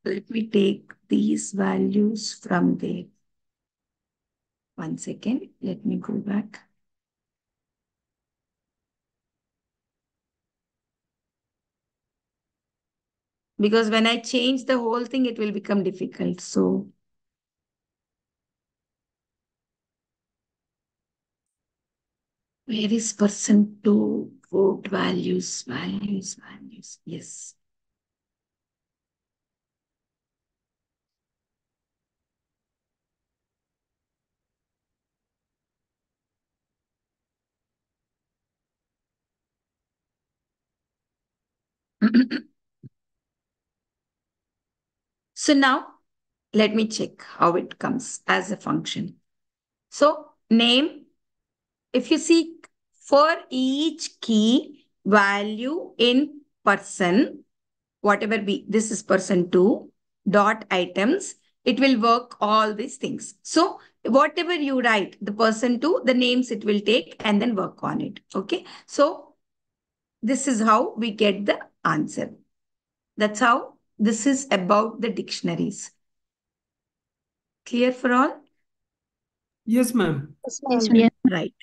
Let me take these values from there. 1 second. Let me go back. Because when I change the whole thing, it will become difficult. So where is person 2? Vote values, values. Yes. So now let me check how it comes as a function. So name, if you see for each key value in person, whatever be, this is person 2 dot items, it will work all these things. So whatever you write, the person 2, the names it will take and then work on it. Okay. So this is how we get the answer. That's how this is about the dictionaries. Clear for all? Yes, ma'am. Yes, ma'am. Right.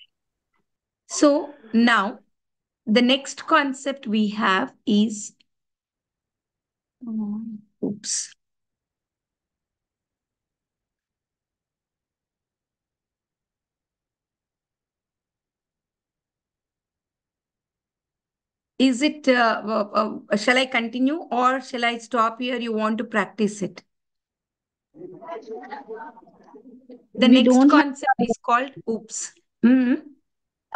So now the next concept we have is, oops. Is it, shall I continue or shall I stop here? You want to practice it? The We next don't have- concept is called oops. Mhm.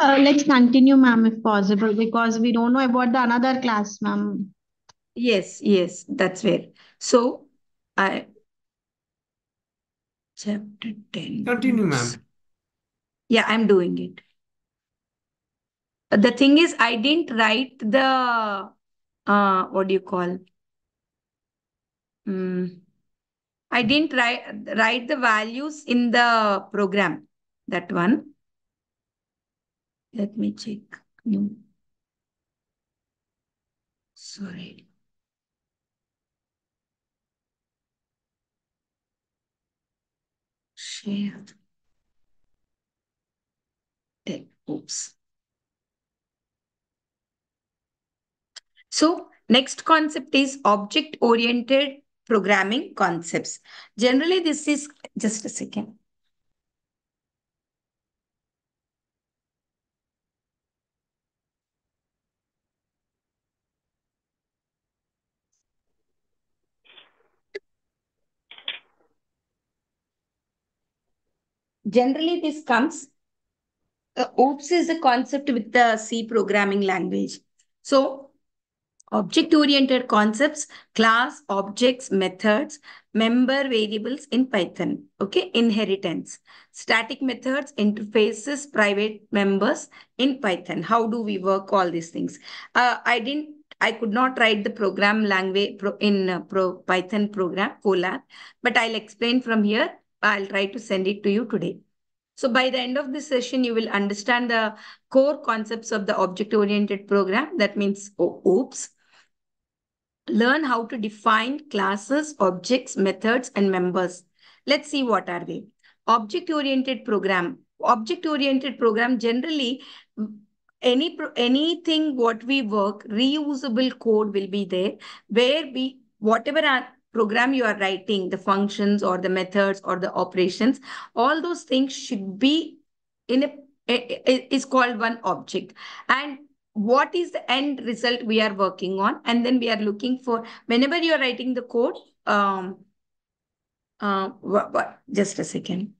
Let's continue, ma'am, if possible, because we don't know about the another class, ma'am. Yes, that's where. So, chapter 10. Continue, oops. ma'am. Yeah, I'm doing it. The thing is, I didn't write the, what do you call? I didn't write the values in the program. That one. Let me check. No. Sorry. Share. Oops. So next concept is object-oriented programming concepts. Generally, this is just a second. Generally, this comes. OOPS is a concept with the C programming language. So object-oriented concepts, class, objects, methods, member variables in Python. Okay, inheritance, static methods, interfaces, private members in Python. How do we work all these things? I could not write the program language in Python program, Colab, but I'll explain from here. I'll try to send it to you today. So by the end of this session, you will understand the core concepts of the object-oriented program. That means OOPS. Learn how to define classes, objects, methods, and members. Let's see what are they. Object-oriented program. Object-oriented program generally, anything what we work, reusable code will be there, where whatever program you are writing, the functions or the methods or the operations, all those things should be in is called one object. And what is the end result we are working on, and then we are looking for, whenever you are writing the code, just a second.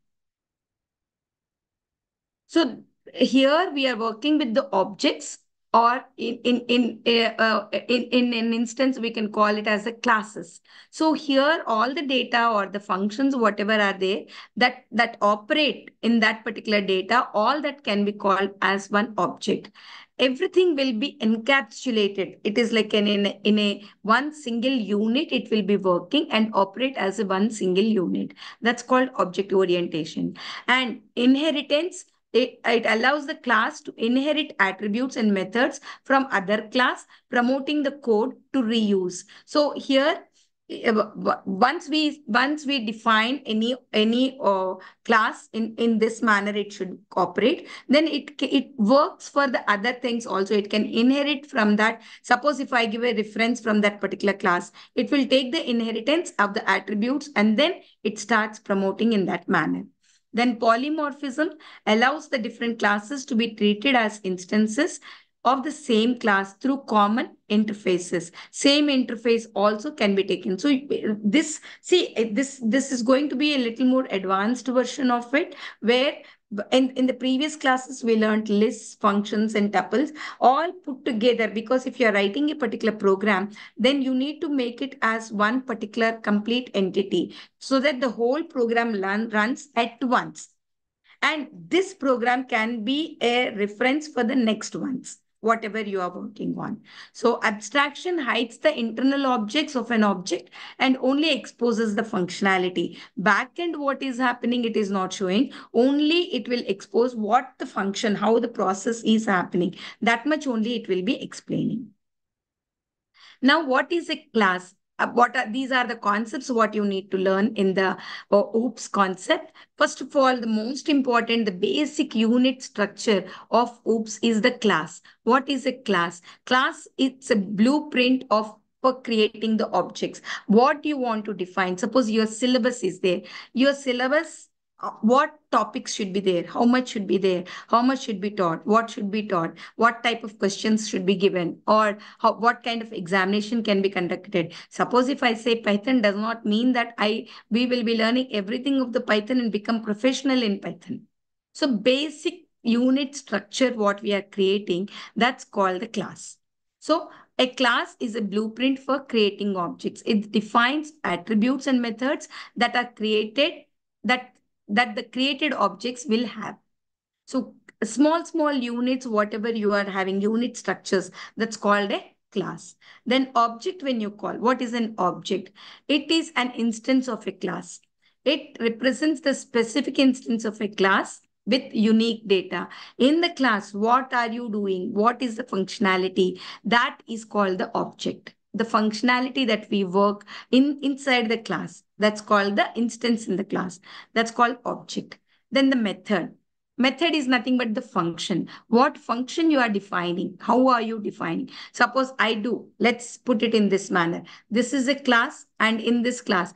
So here we are working with the objects, or in an instance we can call it as the classes. So here all the data or the functions, whatever are there that operate in that particular data, all that can be called as one object. Everything will be encapsulated. It is like in a one single unit, it will be working and operate as a one single unit. That's called object orientation. And inheritance, it allows the class to inherit attributes and methods from other class, promoting the code to reuse. So here, once we define any class in this manner, it should operate. Then it works for the other things also. It can inherit from that. Suppose if I give a reference from that particular class, it will take the inheritance of the attributes and then it starts promoting in that manner. Then polymorphism allows the different classes to be treated as instances of the same class through common interfaces. Same interface also can be taken. So this is going to be a little more advanced version of it, where in the previous classes, we learned lists, functions, and tuples all put together, because if you're writing a particular program, then you need to make it as one particular complete entity so that the whole program runs at once. And this program can be a reference for the next ones, whatever you are working on. So abstraction hides the internal objects of an object and only exposes the functionality. Backend, what is happening, it is not showing. Only it will expose what the function, how the process is happening. That much only it will be explaining. Now, what is a class? These are the concepts what you need to learn in the OOPS concept. First of all, the most important, the basic unit structure of OOPS is the class. What is a class? Class, it's a blueprint for creating the objects. What do you want to define? Suppose your syllabus is there. Your syllabus, what topics should be there, how much should be there, how much should be taught, what should be taught, what type of questions should be given, or what kind of examination can be conducted. Suppose if I say Python, does not mean that we will be learning everything of the Python and become professional in Python. So basic unit structure what we are creating, that's called the class. So a class is a blueprint for creating objects. It defines attributes and methods that are created, that the created objects will have. So small units, whatever you are having, unit structures, that's called a class. Then object, when you call, what is an object? It is an instance of a class. It represents the specific instance of a class with unique data. In the class, what are you doing? What is the functionality? That is called the object. The functionality that we work inside the class, that's called the instance in the class. That's called object. Then the method. Method is nothing but the function. What function you are defining? How are you defining? Suppose I do, let's put it in this manner. This is a class, and in this class,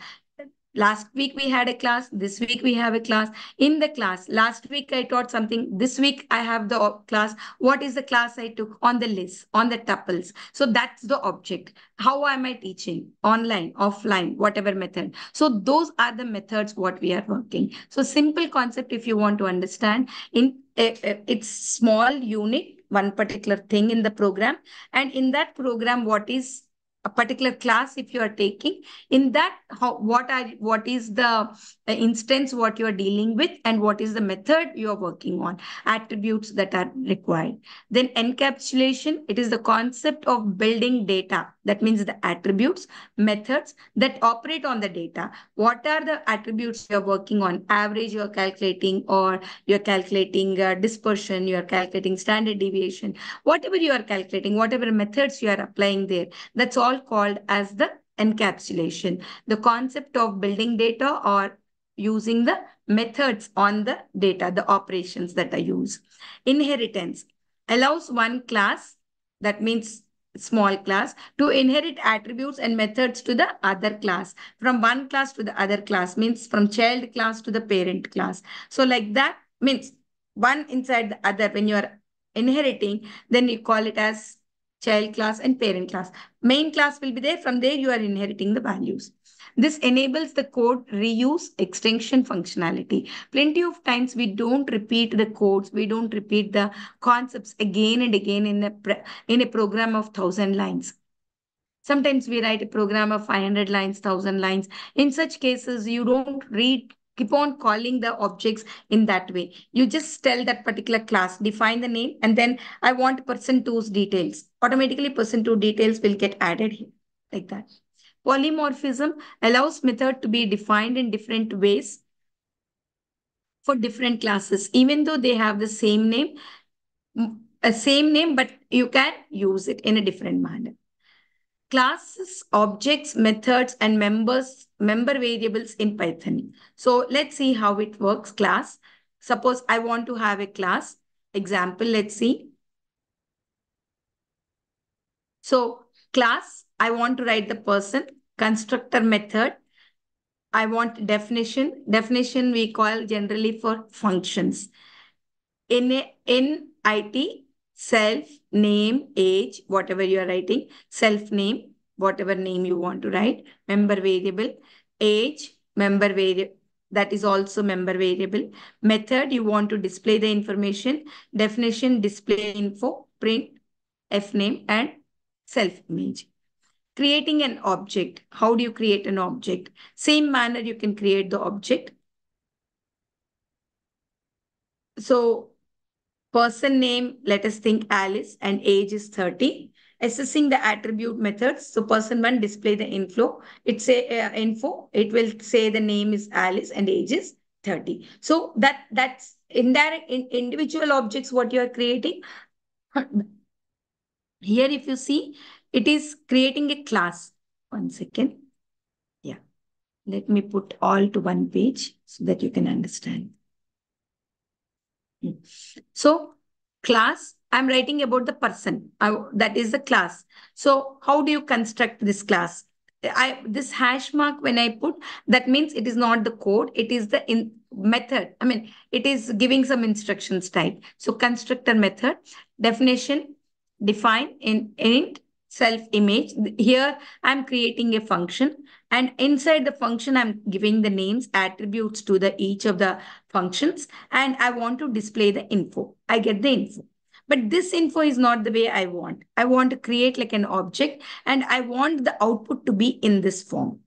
last week we had a class, this week we have a class. In the class, last week I taught something, this week I have the class. What is the class I took? On the list, on the tuples. So that's the object. How am I teaching? Online, offline, whatever method. So those are the methods what we are working. So simple concept, if you want to understand, in it's small unit, one particular thing in the program, and in that program, what is a particular class if you are taking, in that what is the instance what you are dealing with, and what is the method you are working on, attributes that are required. Then encapsulation, it is the concept of building data. That means the attributes, methods that operate on the data. What are the attributes you are working on? Average you are calculating, or you are calculating dispersion, you are calculating standard deviation, whatever you are calculating, whatever methods you are applying there, that's all called as the encapsulation. The concept of building data or using the methods on the data, the operations that are used. Inheritance allows one class, that means small class, to inherit attributes and methods to the other class. From one class to the other class means from child class to the parent class. So like that means one inside the other, when you are inheriting, then you call it as child class and parent class. Main class will be there. From there, you are inheriting the values. This enables the code reuse extension functionality. Plenty of times we don't repeat the codes. We don't repeat the concepts again and again in a program of 1,000 lines. Sometimes we write a program of 500 lines, 1,000 lines. In such cases, you don't keep on calling the objects in that way. You just tell that particular class, define the name, and then I want person two's details. Automatically person two details will get added here, like that. Polymorphism allows method to be defined in different ways for different classes, even though they have the same name, but you can use it in a different manner. Classes, objects, methods, and member variables in Python. So let's see how it works. Class. Suppose I want to have a class. Example, let's see. So class, I want to write the person. Constructor method. I want definition. Definition we call generally for functions. In IT, self, name, age, whatever you are writing, self name, whatever name you want to write, member variable, age, member variable, that is also member variable. Method, you want to display the information, definition, display info, print, fname, and self image. Creating an object. How do you create an object? Same manner you can create the object. So person name, let us think Alice, and age is 30. Assessing the attribute methods. So person one, display the info. It will say the name is Alice and age is 30. So that's indirect individual objects what you are creating. Here, if you see, it is creating a class. 1 second. Yeah. Let me put all to one page so that you can understand. So class, I'm writing about the person. That is the class. So how do you construct this class? This hash mark, when I put, that means it is not the code. It is the method. I mean, it is giving some instructions type. So constructor method, definition, define int, self image. Here I'm creating a function, and inside the function I'm giving the names, attributes to each of the functions, and I want to display the info. I get the info. But this info is not the way I want. I want to create like an object, and I want the output to be in this form.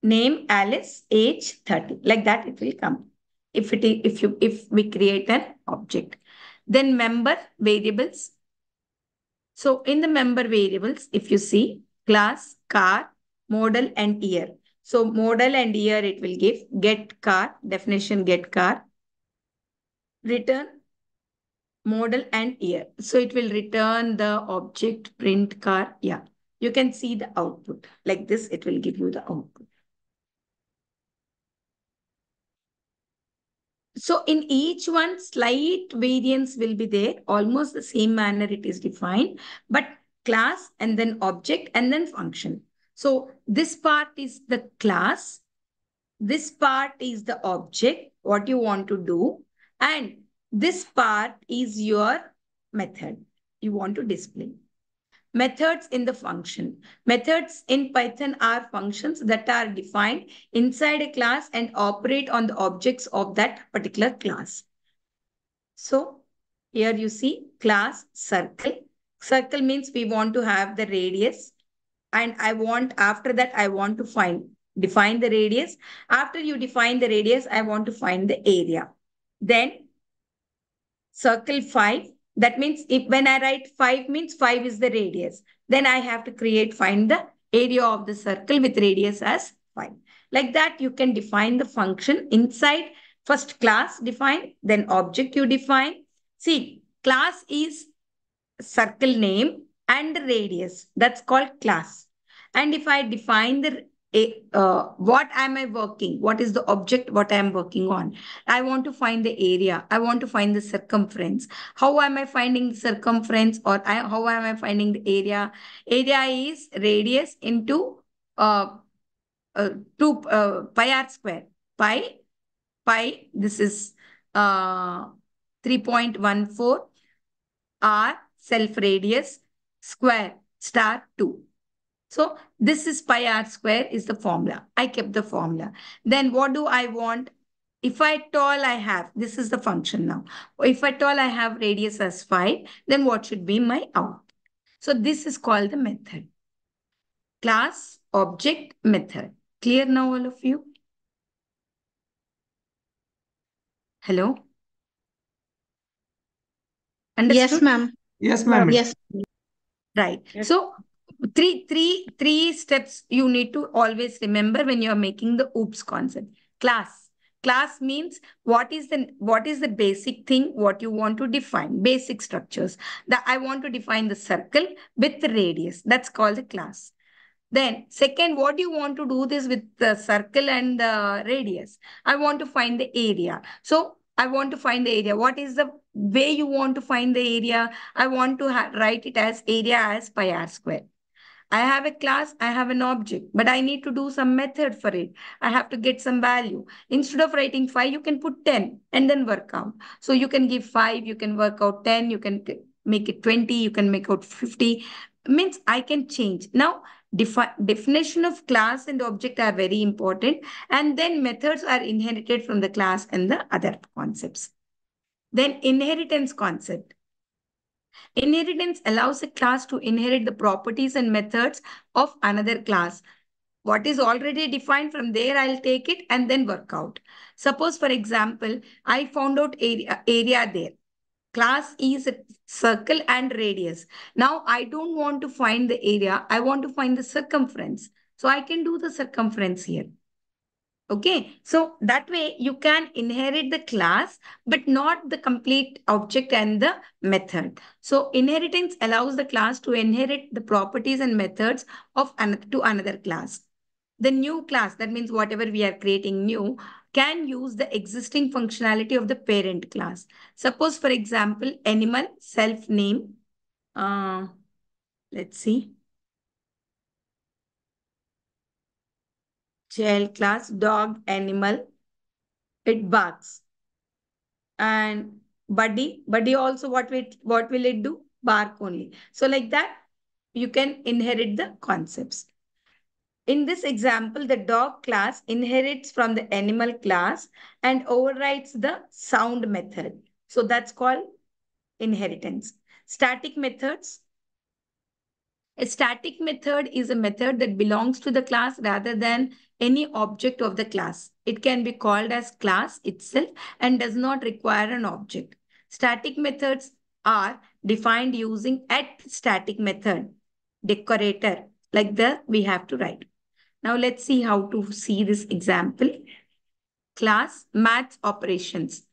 Name Alice, age 30. Like that it will come. If we create an object. Then member variables. So in the member variables, if you see class, car, model and year. So model and year, it will give get car, definition get car, return model and year. So it will return the object print car. Yeah, you can see the output like this. It will give you the output. So in each one, slight variance will be there. Almost the same manner it is defined, but class and then object and then function. So this part is the class. This part is the object, what you want to do. And this part is your method you want to display. Methods in the function. Methods in Python are functions that are defined inside a class and operate on the objects of that particular class. So here you see class circle. Circle means we want to have the radius. And after that, I want to define the radius. After you define the radius, I want to find the area. Then circle 5. That means when I write 5 means 5 is the radius. Then I have to find the area of the circle with radius as 5. Like that, you can define the function inside. First class define, then object you define. See, class is circle name and radius. That's called class. And if I define what am I working? What is the object? What I am working on? I want to find the area. I want to find the circumference. How am I finding the circumference, or how am I finding the area? Area is radius into 2 pi r square. Pi. This is 3.14 r self radius square star 2. So this is pi r square is the formula. I kept the formula. Then what do I want? If at all I have, this is the function now. If at all I have radius as 5, then what should be my output? So this is called the method. Class, object, method. Clear now, all of you? Hello? Understood? Yes, ma'am. Yes, ma'am. Yes. Right. Yes. So three steps you need to always remember when you are making the OOPS concept. Class. Class means what is the basic thing, what you want to define, basic structures. I want to define the circle with the radius. That's called the class. Then second, what you want to do this with the circle and the radius? I want to find the area. So I want to find the area. What is the way you want to find the area? I want to write it as area as pi r square. I have a class, I have an object, but I need to do some method for it. I have to get some value. Instead of writing 5, you can put 10 and then work out. So you can give 5, you can work out 10, you can make it 20, you can make out 50. Means I can change. Now, definition of class and object are very important. And then methods are inherited from the class and the other concepts. Then inheritance concept. Inheritance allows a class to inherit the properties and methods of another class. What is already defined from there, I'll take it and then work out. Suppose, for example, I found out area there. Class is circle and radius. Now, I don't want to find the area. I want to find the circumference. So I can do the circumference here. Okay, so that way you can inherit the class, but not the complete object and the method. So inheritance allows the class to inherit the properties and methods of another class. The new class, that means whatever we are creating new, can use the existing functionality of the parent class. Suppose, for example, animal, self-name. Let's see. Child class, dog, animal, it barks. And buddy also what will it do? Bark only. So like that, you can inherit the concepts. In this example, the dog class inherits from the animal class and overrides the sound method. So that's called inheritance. Static methods. A static method is a method that belongs to the class rather than any object of the class. It can be called as class itself and does not require an object. Static methods are defined using at static method. Decorator, like the we have to write. Now let's see how to see this example. Class maths operations.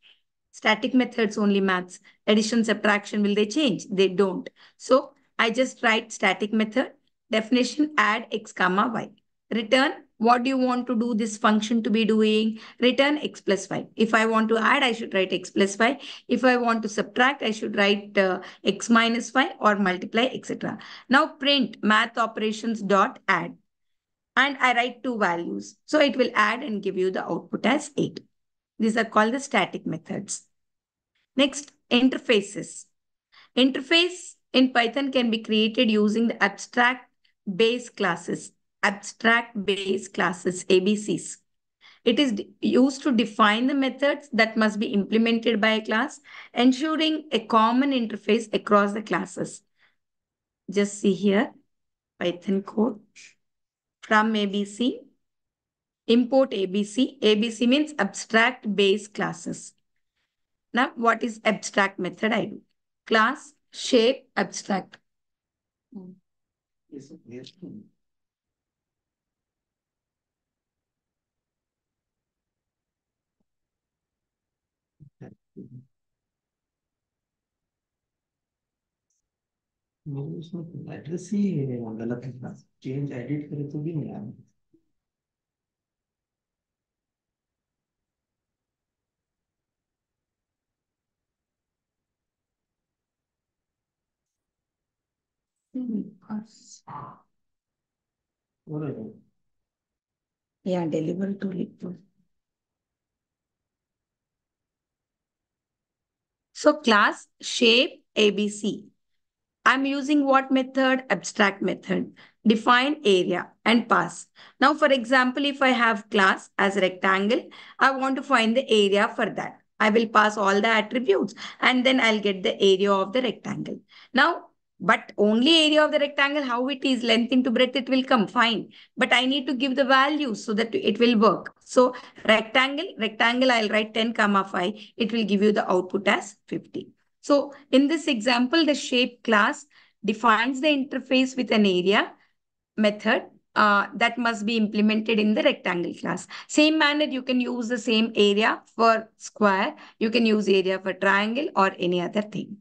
Static methods only maths. Addition, subtraction, will they change? They don't. So I just write static method. Definition, add x comma y. Return, what do you want to do this function to be doing? Return x plus y. If I want to add, I should write x plus y. If I want to subtract, I should write x minus y or multiply, etc. Now print math operations dot add. And I write two values. So it will add and give you the output as 8. These are called the static methods. Next, interfaces. Interface in Python can be created using the abstract base classes. Abstract base classes, ABCs. It is used to define the methods that must be implemented by a class, ensuring a common interface across the classes. Just see here, Python code from ABC. Import ABC. ABC means abstract base classes. Now, what is abstract method? I do. Class, shape, abstract. Yes, yes. नहीं उसमें address ही गलत है change edit करे तो भी नहीं आया और Yeah, deliver to report. So class, shape, ABC. I'm using what method? Abstract method. Define area and pass. Now, for example, if I have class as rectangle, I want to find the area for that. I will pass all the attributes and then I'll get the area of the rectangle. Now, but only area of the rectangle, how it is, length into breadth, it will come, fine. But I need to give the values so that it will work. So rectangle, I'll write 10 comma 5. It will give you the output as 50. So in this example, the shape class defines the interface with an area method that must be implemented in the rectangle class. Same manner, you can use the same area for square. You can use area for triangle or any other thing.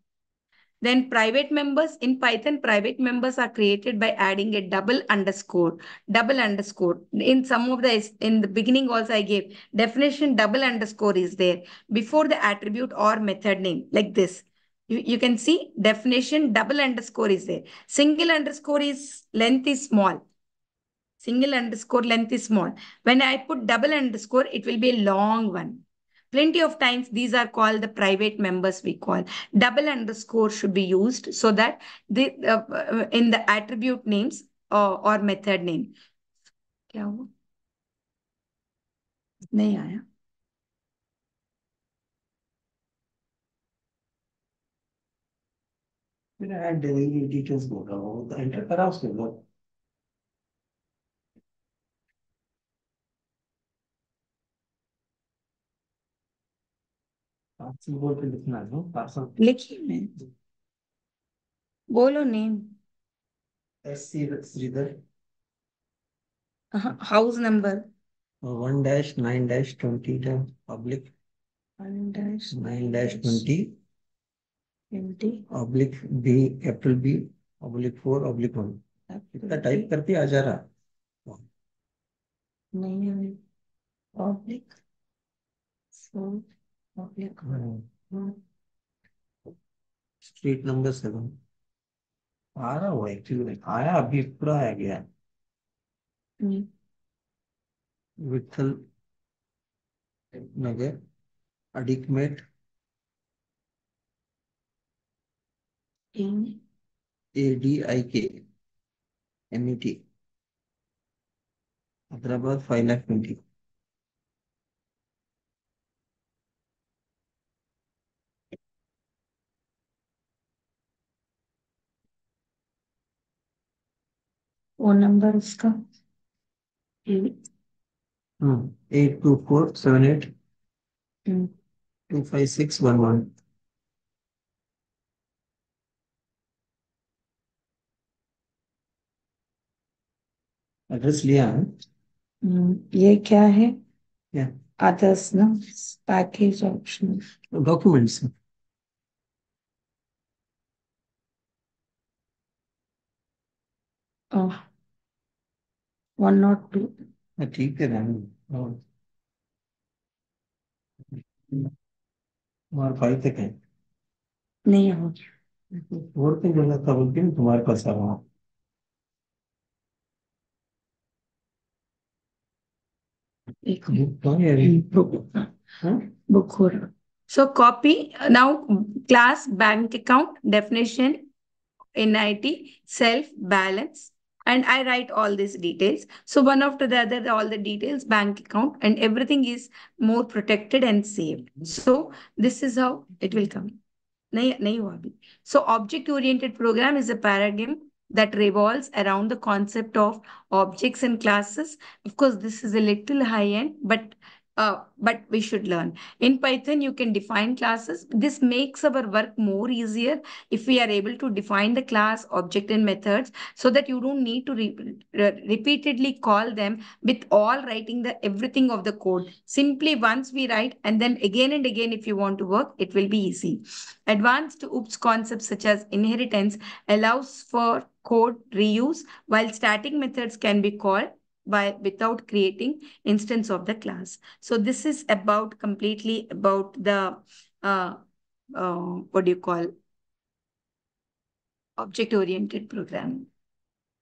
Then private members in Python, private members are created by adding a double underscore. In some of in the beginning also I gave definition double underscore is there before the attribute or method name like this. You can see definition double underscore is there. Single underscore is length is small. Single underscore length is small. When I put double underscore, it will be a long one. Plenty of times these are called the private members we call. Double underscore should be used so that in the attribute names or method name. क्या हुआ? नहीं आया. फिर add details बोल रहा हूँ तो enter करा उसके बाद पार्सल बोल के लिखना है ना पार्सल लिखिए मैं. बोलो name. S C Sridhar house number 1-9-20 public 9-20 oblique B capital B oblique 4/1 इतना टाइप करके आ जा रहा नहीं ऑब्लिक 4/1 स्ट्रीट नंबर 7 आ रहा हुआ एक्चुअली आया अभी पूरा आ गया विठल नगर अडिकमेट ADIK MET Hyderabad 5,20,000 phone number उसका 82478 25611 एड्रेस लिया है ये क्या है? क्या अदर्स ना, पैकेज ऑप्शन, डॉक्यूमेंट्स oh 102. ठीक है मैम तुम्हारे 5 तक है नहीं हो फोर तक बोला था बोल के तुम्हारे पास आ रहा हूँ एक बुक कहाँ है अभी? हाँ? book हो रहा. So copy now class bank account definition, NIT, self, balance, and I write all these details. So one after the other, all the details, bank account, and everything is more protected and saved. So this is how it will come. नहीं हुआ अभी. So object oriented program is a paradigm that revolves around the concept of objects and classes. Of course, this is a little high end, but we should learn. In Python, you can define classes. This makes our work more easier if we are able to define the class, object, and methods so that you don't need to repeatedly call them with all writing the everything of the code. Simply once we write and then again and again, if you want to work, it will be easy. Advanced OOPS concepts such as inheritance allows for code reuse, while static methods can be called without creating instance of the class. So this is about completely about the what do you call, object-oriented programming.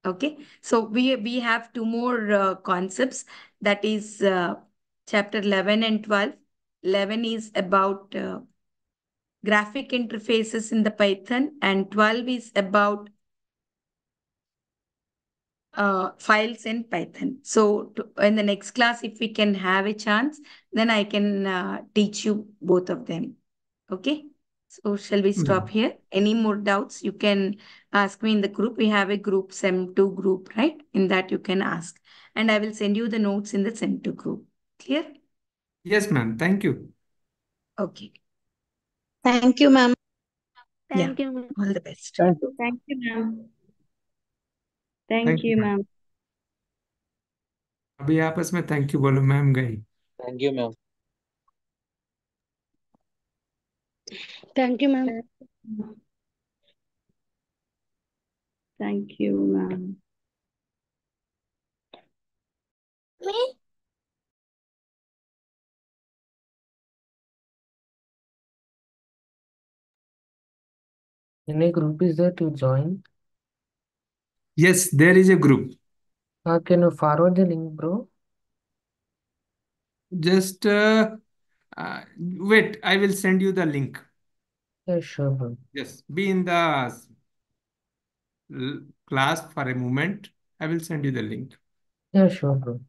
Okay, so we have two more concepts, that is chapter 11 and 12. 11 is about graphic interfaces in the Python, and 12 is about files in Python. So in the next class, if we can have a chance, then I can teach you both of them. Okay. So shall we stop here? Any more doubts? You can ask me in the group. We have a group, SEM2 group, right? In that you can ask. And I will send you the notes in the SEM2 group. Clear? Yes, ma'am. Thank you. Okay. Thank you, ma'am. Thank you, ma'am. All the best. Thank you. Thank you, ma'am. Thank you, ma'am. अभी आपस में thank you बोलो, ma'am गई. Thank you, ma'am. Thank you, ma'am. Thank you, ma'am. Any group is there to join? Yes, there is a group. Can you forward the link, bro? Just wait, I will send you the link. Yeah, sure, bro. Yes, be in the class for a moment. I will send you the link. Yeah, sure, bro.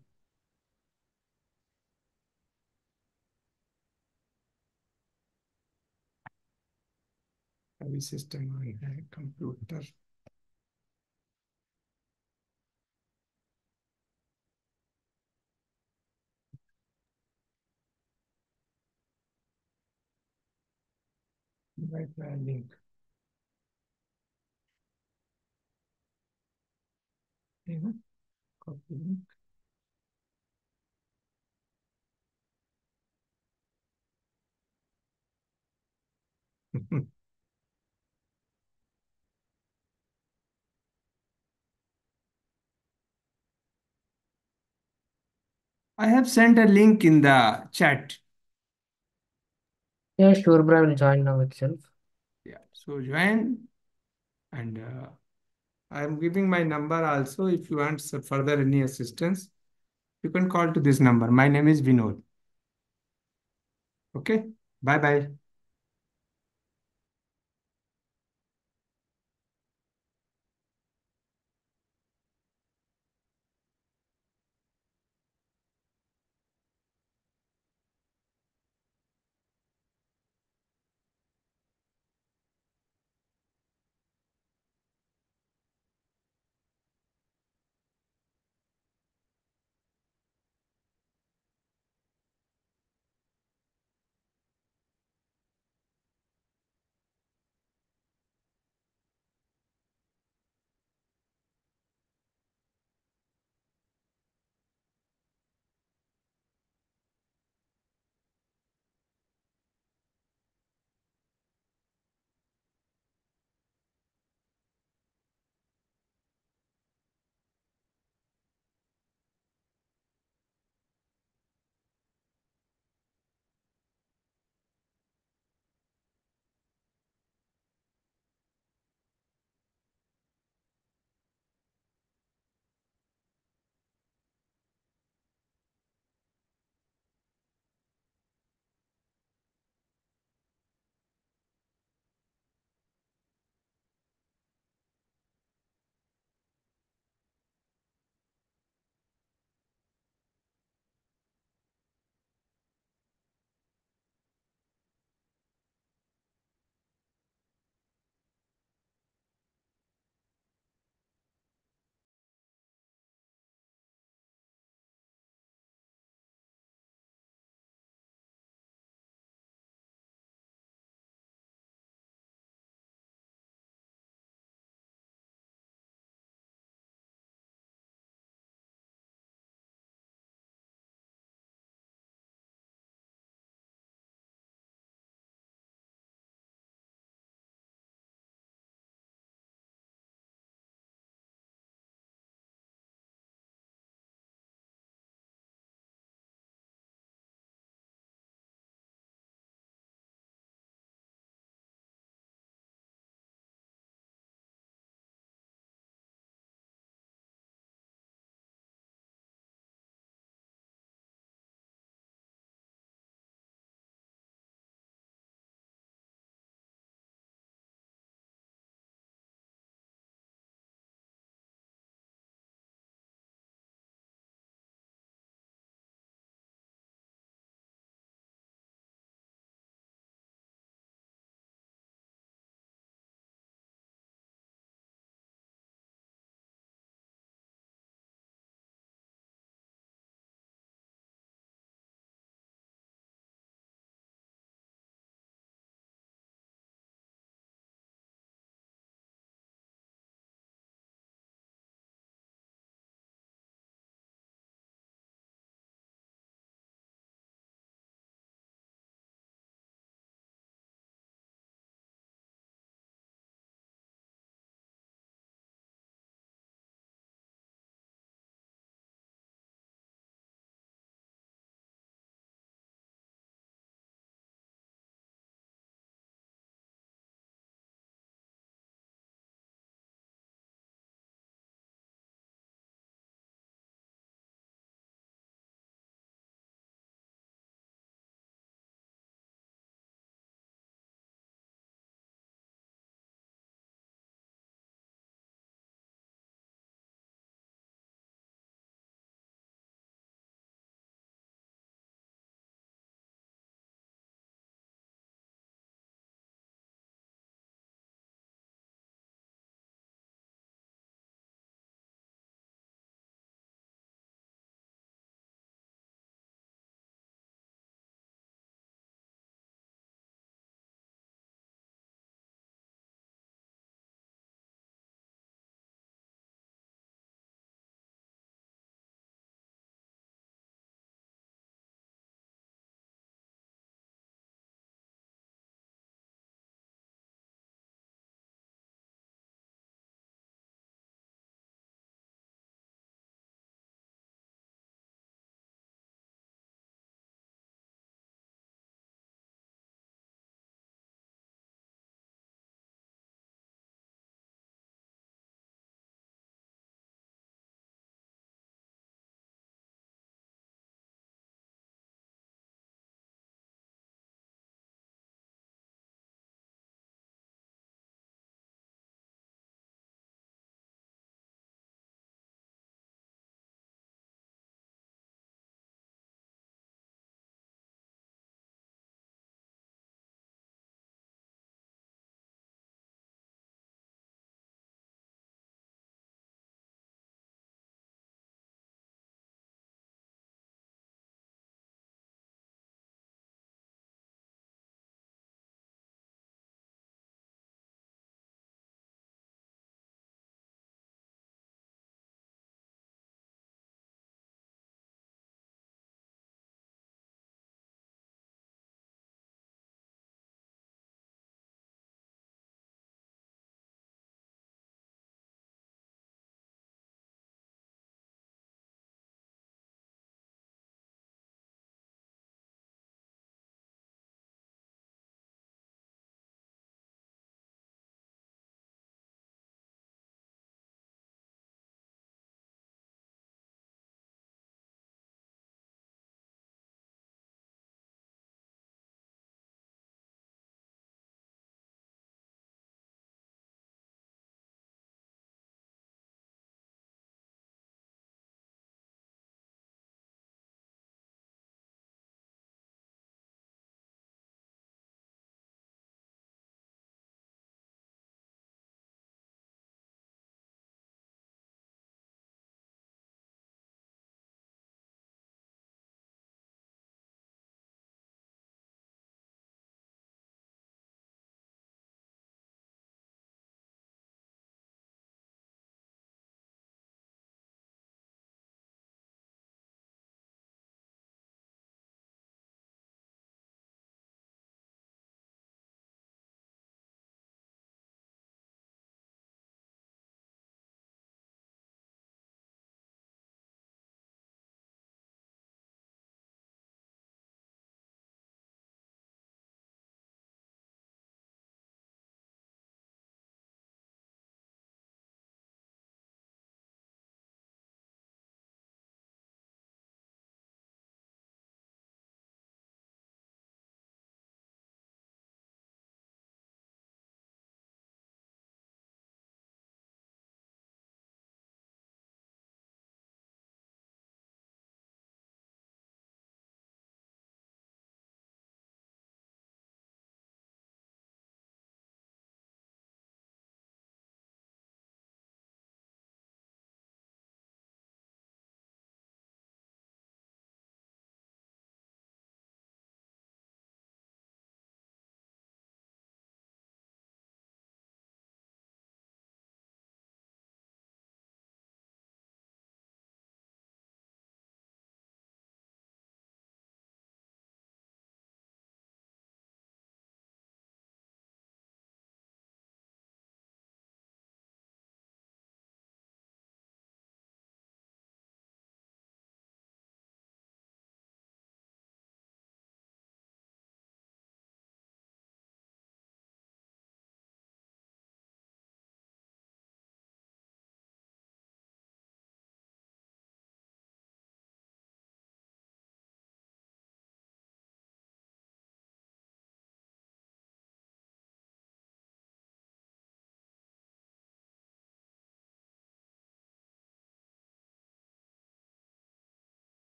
अभी system on है, computer. Invite my link. Copy link. I have sent a link in the chat. Yeah, sure, bro. I will join now itself. Yeah, so join, and I am giving my number also. If you want further any assistance, you can call to this number. My name is Vinod. Okay, bye bye.